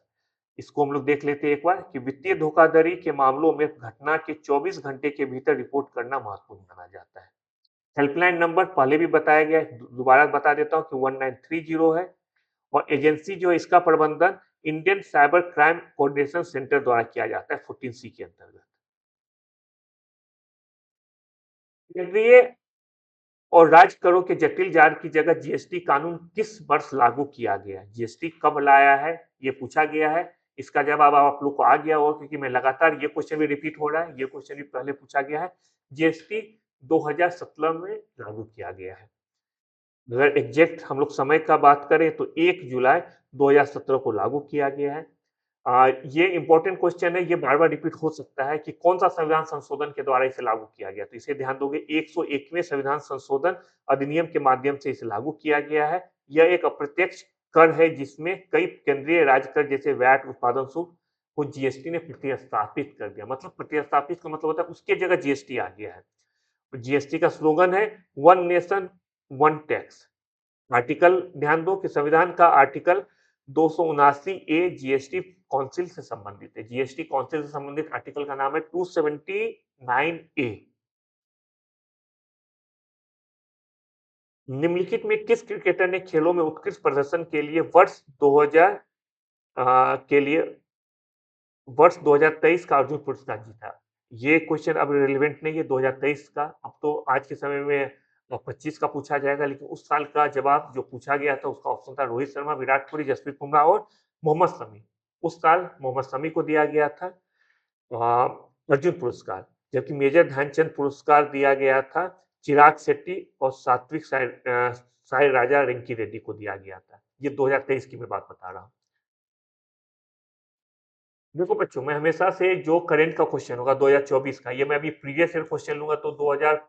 इसको हम लोग देख लेते हैं एक बार कि वित्तीय धोखाधड़ी के मामलों में घटना के 24 घंटे के भीतर रिपोर्ट करना महत्वपूर्ण माना जाता है। हेल्पलाइन नंबर पहले भी बताया गया है, दोबारा बता देता हूँ कि 1930 है। और एजेंसी जो है इसका प्रबंधन Indian cyber crime coordination centre द्वारा किया जाता है 14C के अंतर्गत। केंद्रीय और राज्य करों के जटिल जाल की जगह जीएसटी कानून किस वर्ष लागू किया गया है? जीएसटी कब लाया है, ये पूछा गया है। इसका जवाब आप लोग को आ गया होगा क्योंकि मैं लगातार ये क्वेश्चन भी रिपीट हो रहा है, ये क्वेश्चन भी पहले पूछा गया है। जीएसटी 2017 में लागू किया गया है। अगर एग्जैक्ट हम लोग समय का बात करें तो 1 जुलाई 2017 को लागू किया गया है। ये इंपॉर्टेंट क्वेश्चन है, ये बार-बार रिपीट हो सकता है कि कौन-सा संविधान संशोधन के द्वारा इसे लागू किया गया, तो इसे ध्यान दोगे 101वें संविधान संशोधन अधिनियम के माध्यम से इसे लागू किया गया है। यह एक अप्रत्यक्ष कर है जिसमें कई केंद्रीय राज्य कर जैसे वैट, उत्पादन शुल्क को जीएसटी ने प्रतिस्थापित कर दिया। मतलब प्रतिस्थापित का मतलब होता है उसके जगह जीएसटी आ गया है। जीएसटी का स्लोगन है one nation one tax. Article ध्यान दो कि संविधान का आर्टिकल 279 ए जीएसटी काउंसिल से संबंधित है। जीएसटी काउंसिल से संबंधित आर्टिकल का नाम है 279 ए। निम्नलिखित में किस क्रिकेटर ने खेलों में उत्कृष्ट प्रदर्शन के लिए के लिए वर्ष 2023 का अर्जुन पुरस्कार जीता? ये क्वेश्चन अब रिलेवेंट नहीं है 2023 का, अब तो आज के समय में 25 का पूछा जाएगा, लेकिन उस साल का जवाब जो पूछा गया था उसका ऑप्शन था रोहित शर्मा, विराट कोहली, जसप्रीत बुमराह और मोहम्मद शमी। उस साल मोहम्मद शमी को दिया गया था अर्जुन पुरस्कार, जबकि मेजर ध्यानचंद पुरस्कार दिया गया था चिराग शेट्टी और साई राजा रिंकी रेड्डी को दिया गया था। ये 2023 की मैं बात बता रहा हूँ। देखो बच्चों, मैं हमेशा से जो करंट का क्वेश्चन होगा 2024 का, ये मैं अभी प्रीवियस ईयर क्वेश्चन लूँगा तो 2000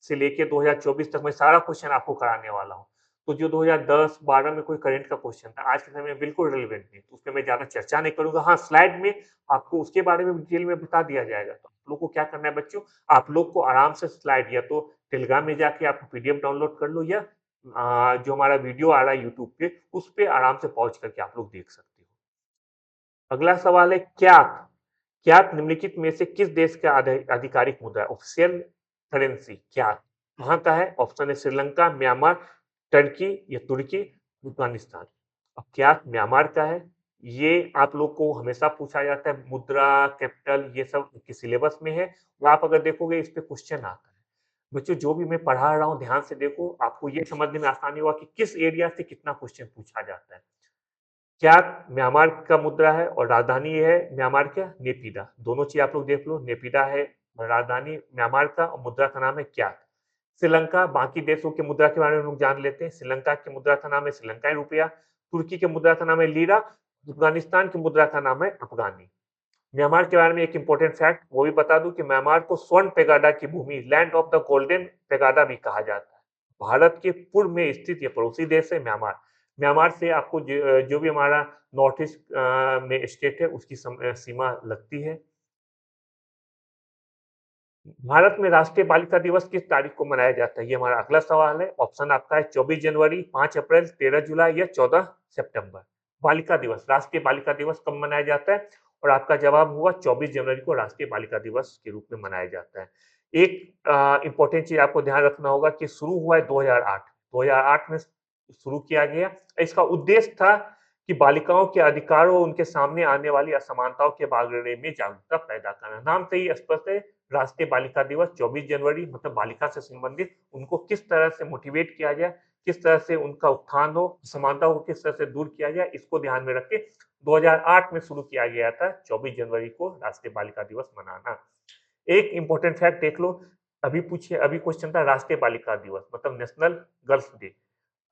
से लेके 2024 तक मैं सारा क्वेश्चन आपको कराने वाला हूँ। तो जो 2010-12 में कोई करंट का क्वेश्चन था, आज के समय में बिल्कुल रिलेवेंट नहीं, तो उसपे मैं ज़्यादा चर्चा नहीं करूँगा। हाँ, स्लाइड में आपको उसके बारे में डिटेल में बता दिया जाएगा। तो आप लोग को क्या करना है बच्चों, आप लोग को आराम से स्लाइड या तो टेलीग्राम में जाके आप पीडीएफ डाउनलोड कर लो या जो हमारा वीडियो आ रहा है यूट्यूब पे, उस पे आराम से पहुँच करके आप लोग देख सकते हो। अगला सवाल है क्यात। क्यात निम्नलिखित में से किस देश का आधिकारिक मुद्रा है? ऑफिशियल करेंसी क्यात कहाँ का है? ऑप्शन है श्रीलंका, म्यांमार, टर्की या तुर्की, अफगानिस्तान। अब क्यात म्यांमार का है। ये आप लोग को हमेशा पूछा जाता है, मुद्रा, कैपिटल ये सब के सिलेबस में है और आप अगर देखोगे इस पे क्वेश्चन आता है। बच्चों जो भी मैं पढ़ा रहा हूँ ध्यान से देखो, आपको ये समझने में आसानी होगा कि किस एरिया से कितना क्वेश्चन पूछा जाता है। क्या म्यांमार का मुद्रा है और राजधानी ये है म्यांमार क्या नेपिडा। दोनों चीज आप लोग देख लो, नेपिडा है राजधानी म्यांमार का और मुद्रा का नाम है क्या। श्रीलंका, बाकी देशों के मुद्रा के बारे में हम लोग जान लेते हैं। श्रीलंका की मुद्रा का नाम है श्रीलंकाई रुपया। तुर्की के मुद्रा का नाम है लीरा। अफगानिस्तान की मुद्रा का नाम है अफगानी। म्यांमार के बारे में एक इंपॉर्टेंट फैक्ट वो भी बता दूं कि म्यांमार को स्वर्ण पेगाडा की भूमि, लैंड ऑफ द गोल्डन पेगाडा भी कहा जाता है। भारत के पूर्व में स्थित ये पड़ोसी देश है म्यांमार। म्यांमार से आपको जो भी हमारा नॉर्थ ईस्ट में स्टेट है उसकी सीमा लगती है। भारत में राष्ट्रीय बालिका दिवस किस तारीख को मनाया जाता है? ये हमारा अगला सवाल है। ऑप्शन आपका है 24 जनवरी, 5 अप्रैल, 13 जुलाई या 14 सितंबर। बालिका दिवस, राष्ट्रीय बालिका दिवस कब मनाया जाता है? और आपका जवाब हुआ 24 जनवरी को राष्ट्रीय बालिका दिवस के रूप में मनाया जाता है। एक इंपॉर्टेंट चीज आपको ध्यान रखना होगा कि शुरू हुआ है 2008। 2008 में शुरू किया गया। इसका उद्देश्य था कि बालिकाओं के अधिकारों और उनके सामने आने वाली असमानताओं के बारे में जागरूकता पैदा करना। नाम से ही स्पष्ट है, राष्ट्रीय बालिका दिवस 24 जनवरी मतलब बालिका से संबंधित उनको किस तरह से मोटिवेट किया जाए, किस तरह से उनका उत्थान हो, समानता को किस तरह से दूर किया जाए, इसको ध्यान में रख के 2008 में शुरू किया गया था 24 जनवरी को राष्ट्रीय बालिका दिवस मनाना। एक इंपॉर्टेंट फैक्ट देख लो, अभी क्वेश्चन था राष्ट्रीय बालिका दिवस मतलब नेशनल गर्ल्स डे।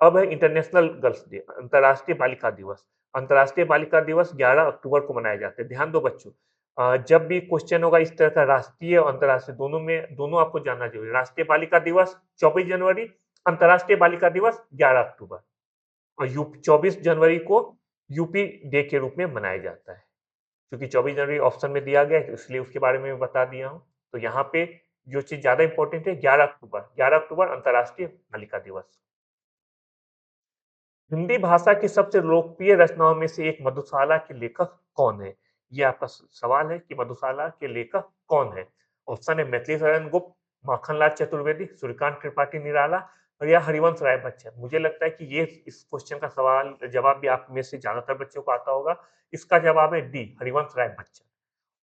अब है इंटरनेशनल गर्ल्स डे, अंतर्राष्ट्रीय बालिका दिवस। अंतर्राष्ट्रीय बालिका दिवस 11 अक्टूबर को मनाए जाते हैं। ध्यान दो बच्चों, जब भी क्वेश्चन होगा इस तरह का राष्ट्रीय और अंतर्राष्ट्रीय दोनों आपको जानना जरूरी है। राष्ट्रीय बालिका दिवस 24 जनवरी, अंतर्राष्ट्रीय बालिका दिवस 11 अक्टूबर और 24 जनवरी को यूपी डे के रूप में मनाया जाता है। क्योंकि 24 जनवरी ऑप्शन में दिया गया है इसलिए उसके बारे में मैं बता दिया हूँ। तो यहाँ पे जो चीज ज्यादा इंपॉर्टेंट है 11 अक्टूबर अंतर्राष्ट्रीय बालिका दिवस। हिंदी भाषा की सबसे लोकप्रिय रचनाओं में से एक मधुशाला के लेखक कौन है? ये आपका सवाल है कि मधुशाला के लेखक कौन है? ऑप्शन है मैथिली शरण गुप्त, माखनलाल चतुर्वेदी, सूर्यकांत त्रिपाठी निराला और या हरिवंश राय बच्चन। मुझे लगता है कि ये इस क्वेश्चन का सवाल जवाब भी आप में से ज्यादातर बच्चों को आता होगा। इसका जवाब है डी, हरिवंश राय बच्चन।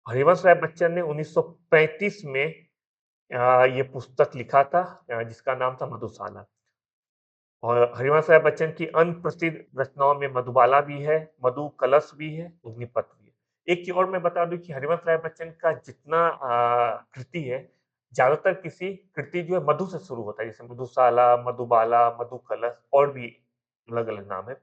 हरिवंश राय बच्चन ने 1935 में ये पुस्तक लिखा था जिसका नाम था मधुशाला। और हरिवंश राय बच्चन की अन्य प्रसिद्ध रचनाओं में मधुबाला भी है, मधु कलश भी है, अग्निपथ भी है। एक चीज और मैं बता दूं कि हरिवंश राय बच्चन का जितना कृति है, ज्यादातर किसी कृति जो है मधु से शुरू होता है, जैसे मधुशाला, मधुबाला, मधु कलश और भी अलग अलग नाम है।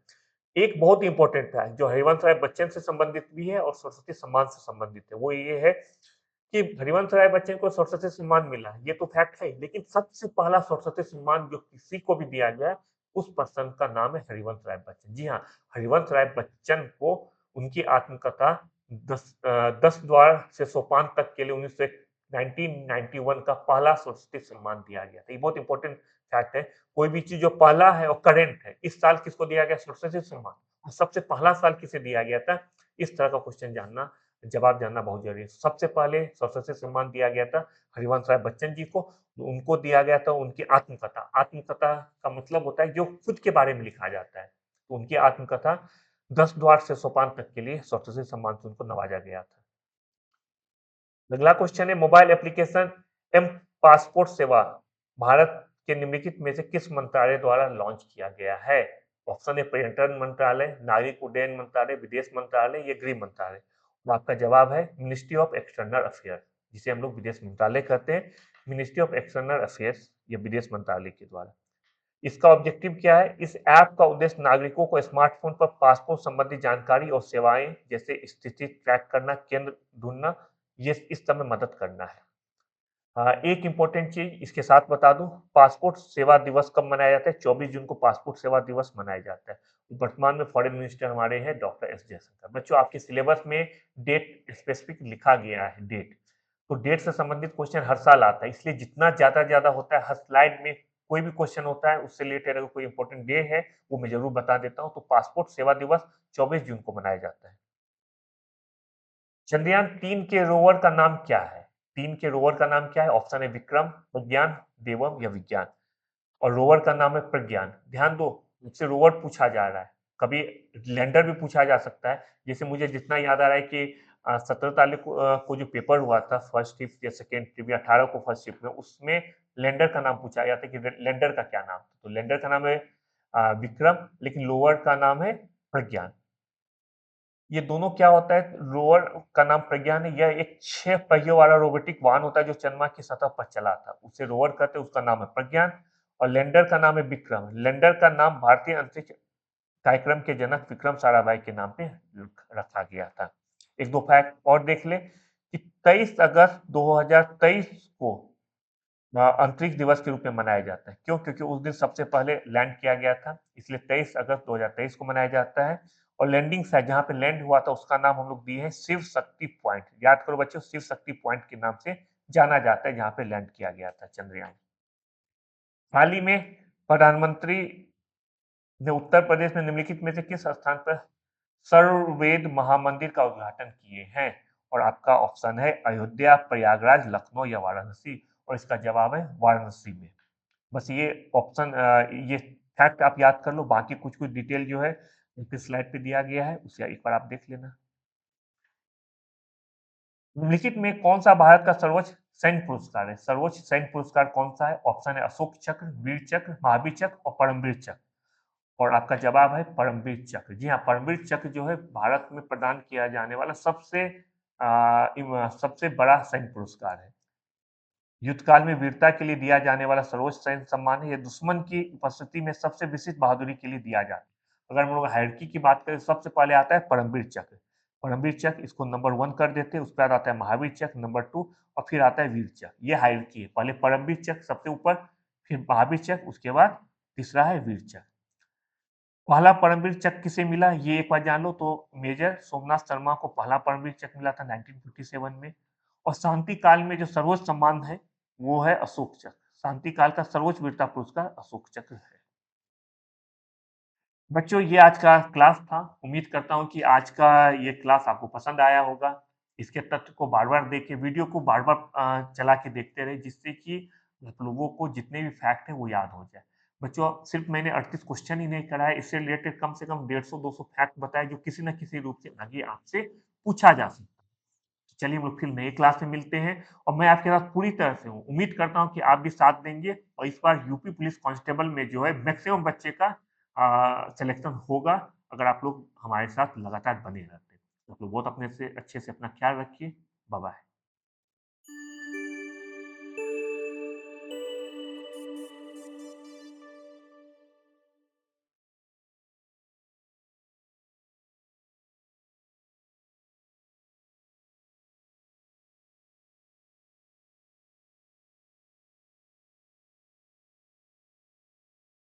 एक बहुत इंपॉर्टेंट है जो हरिवंश राय बच्चन से संबंधित भी है और सरस्वती सम्मान से संबंधित है, वो ये है कि हरिवंश राय बच्चन को सरस्वती सम्मान मिला है, ये तो फैक्ट है, लेकिन सबसे पहला सरस्वती सम्मान जो किसी को भी दिया गया उस पर्सन का नाम है हरिवंश राय बच्चन। जी हाँ, हरिवंश राय बच्चन को उनकी आत्मकथा 10 द्वार से सोपान तक के लिए 1991 का पहला सरस्वती सम्मान दिया गया था। ये बहुत इंपॉर्टेंट फैक्ट है। कोई भी चीज जो पहला है और करेंट है, इस साल किसको दिया गया सरस्वती सम्मान और सबसे पहला साल किसे दिया गया था, इस तरह का क्वेश्चन जानना, जवाब जानना बहुत जरूरी है। सबसे पहले सरस्वती सम्मान दिया गया था हरिवंश राय बच्चन जी को। उनको दिया गया था उनकी आत्मकथा। आत्मकथा का मतलब होता है जो खुद के बारे में लिखा जाता है। तो उनकी आत्मकथा 10 द्वार से सोपान तक के लिए सरस्वती सम्मान से उनको नवाजा गया था। अगला क्वेश्चन है मोबाइल एप्लीकेशन एम पासपोर्ट सेवा भारत के निम्नलिखित में से किस मंत्रालय द्वारा लॉन्च किया गया है? ऑप्शन है पर्यटन मंत्रालय, नागरिक उड्डयन मंत्रालय, विदेश मंत्रालय या गृह मंत्रालय। और आपका जवाब है मिनिस्ट्री ऑफ एक्सटर्नल अफेयर्स, जिसे हम लोग विदेश मंत्रालय कहते हैं। मिनिस्ट्री ऑफ एक्सटर्नल अफेयर्स या विदेश मंत्रालय के द्वारा। इसका ऑब्जेक्टिव क्या है? इस ऐप का उद्देश्य नागरिकों को स्मार्टफ़ोन पर पासपोर्ट संबंधी जानकारी और सेवाएँ जैसे स्थिति ट्रैक करना, केंद्र ढूँढना, ये इस सब में मदद करना है। एक इम्पोर्टेंट चीज़ इसके साथ बता दूँ, पासपोर्ट सेवा दिवस कब मनाया जाता है? 24 जून को पासपोर्ट सेवा दिवस मनाया जाता है। वर्तमान में फॉरेन मिनिस्टर हमारे हैं डॉक्टर एस जयशंकर। बच्चों, आपके सिलेबस में डेट स्पेसिफिक लिखा गया है डेट। तो डेट से संबंधित क्वेश्चन हर साल आता है, इसलिए जितना ज़्यादा होता है, हर स्लाइड में कोई भी क्वेश्चन होता है, उससे रिलेटेड अगर कोई इम्पोर्टेंट डे है, वो मैं ज़रूर बता देता हूँ। तो पासपोर्ट सेवा दिवस 24 जून को मनाया जाता है। चंद्रयान 3 के रोवर का नाम क्या है? 3 के रोवर का नाम क्या है? ऑप्शन है विक्रम, प्रज्ञान, देवम या विज्ञान। और रोवर का नाम है प्रज्ञान। ध्यान दो, मुझसे रोवर पूछा जा रहा है, कभी लैंडर भी पूछा जा सकता है। जैसे मुझे जितना याद आ रहा है कि 17 तारीख को जो पेपर हुआ था फर्स्ट शिफ्ट या सेकंड शिफ्ट या 18 को फर्स्ट शिफ्ट में, उसमें लैंडर का नाम पूछा गया था कि लैंडर का क्या नाम था? तो लैंडर का नाम है विक्रम, लेकिन रोवर का नाम है प्रज्ञान। ये दोनों क्या होता है? रोवर का नाम प्रज्ञान है, यह एक 6 पहियों वाला रोबोटिक वाहन होता है जो चंद्रमा की सतह पर चला था। उसे रोवर कहते हैं, उसका नाम है प्रज्ञान। और लैंडर का नाम है विक्रम। लैंडर का नाम भारतीय अंतरिक्ष कार्यक्रम के जनक विक्रम साराभाई के नाम पे रखा गया था। 1-2 फैक्ट और देख लें कि 23 अगस्त 2023 को अंतरिक्ष दिवस के रूप में मनाया जाता है। क्यों? क्योंकि उस दिन सबसे पहले लैंड किया गया था, इसलिए 23 अगस्त 2023 को मनाया जाता है। और लैंडिंग साइट जहाँ पे लैंड हुआ था उसका नाम हम लोग दिए हैं शिव शक्ति पॉइंट। याद करो बच्चों, शिव शक्ति पॉइंट के नाम से जाना जाता है जहाँ पे लैंड किया गया था चंद्रयान। हाल ही में प्रधानमंत्री ने उत्तर प्रदेश में निम्नलिखित में से किस स्थान पर सर्ववेद महामंदिर का उद्घाटन किए हैं? और आपका ऑप्शन है अयोध्या, प्रयागराज, लखनऊ या वाराणसी। और इसका जवाब है वाराणसी में। बस ये ऑप्शन ये फैक्ट आप याद कर लो, बाकी कुछ-कुछ डिटेल जो है इस स्लाइड पे दिया गया है, उसे एक बार आप देख लेना। निम्नलिखित में कौन-सा भारत का सर्वोच्च सैन्य पुरस्कार है? सर्वोच्च सैन्य पुरस्कार कौन-सा है? ऑप्शन है अशोक चक्र, वीर चक्र, महावीर चक्र और परमवीर चक्र। और आपका जवाब है परमवीर चक्र। जी हाँ, परमवीर चक्र जो है भारत में प्रदान किया जाने वाला सबसे बड़ा सैन्य पुरस्कार है। युद्ध काल में वीरता के लिए दिया जाने वाला सर्वोच्च सैन्य सम्मान है। ये दुश्मन की उपस्थिति में सबसे विशिष्ट बहादुरी के लिए दिया जाता है। अगर हम लोग हायरार्की की बात करें, सबसे पहले आता है परमवीर चक्र। परमवीर चक्र इसको नंबर 1 कर देते हैं, उसके बाद आता है महावीर चक्र नंबर 2 और फिर आता है वीर चक्र। ये हायरार्की है। पहले परमवीर चक्र सबसे ऊपर, फिर महावीर चक्र, उसके बाद तीसरा है वीर चक्र। पहला परमवीर चक्र किसे मिला, ये एक बार जान लो। तो मेजर सोमनाथ शर्मा को पहला परमवीर चक्र मिला था 1957 में। और शांति काल में जो सर्वोच्च सम्मान है, वो है अशोक चक्र। शांति काल का सर्वोच्च वीरता पुरस्कार अशोक चक्र है। बच्चों, ये आज का क्लास था। उम्मीद करता हूँ कि आज का ये क्लास आपको पसंद आया होगा। इसके तथ्य को बार-बार देखिए, वीडियो को बार-बार चला के देखते रहिए, जिससे कि आप लोगों को जितने भी फैक्ट हैं वो याद हो जाए। बच्चों, सिर्फ मैंने 38 क्वेश्चन ही नहीं कराए, इससे रिलेटेड कम से कम 150-200 फैक्ट बताए जो किसी न किसी रूप से आगे आपसे पूछा जा सकता है। चलिए, हम लोग फिर नए क्लास में मिलते हैं और मैं आपके साथ पूरी तरह से हूँ। उम्मीद करता हूँ कि आप भी साथ देंगे और इस बार यूपी पुलिस कांस्टेबल में जो है मैक्सिमम बच्चे का सिलेक्शन होगा, अगर आप लोग हमारे साथ लगातार बने रहते हैं। तो आप लोग बहुत अपने से अच्छे से अपना ख्याल रखिए। Bye bye.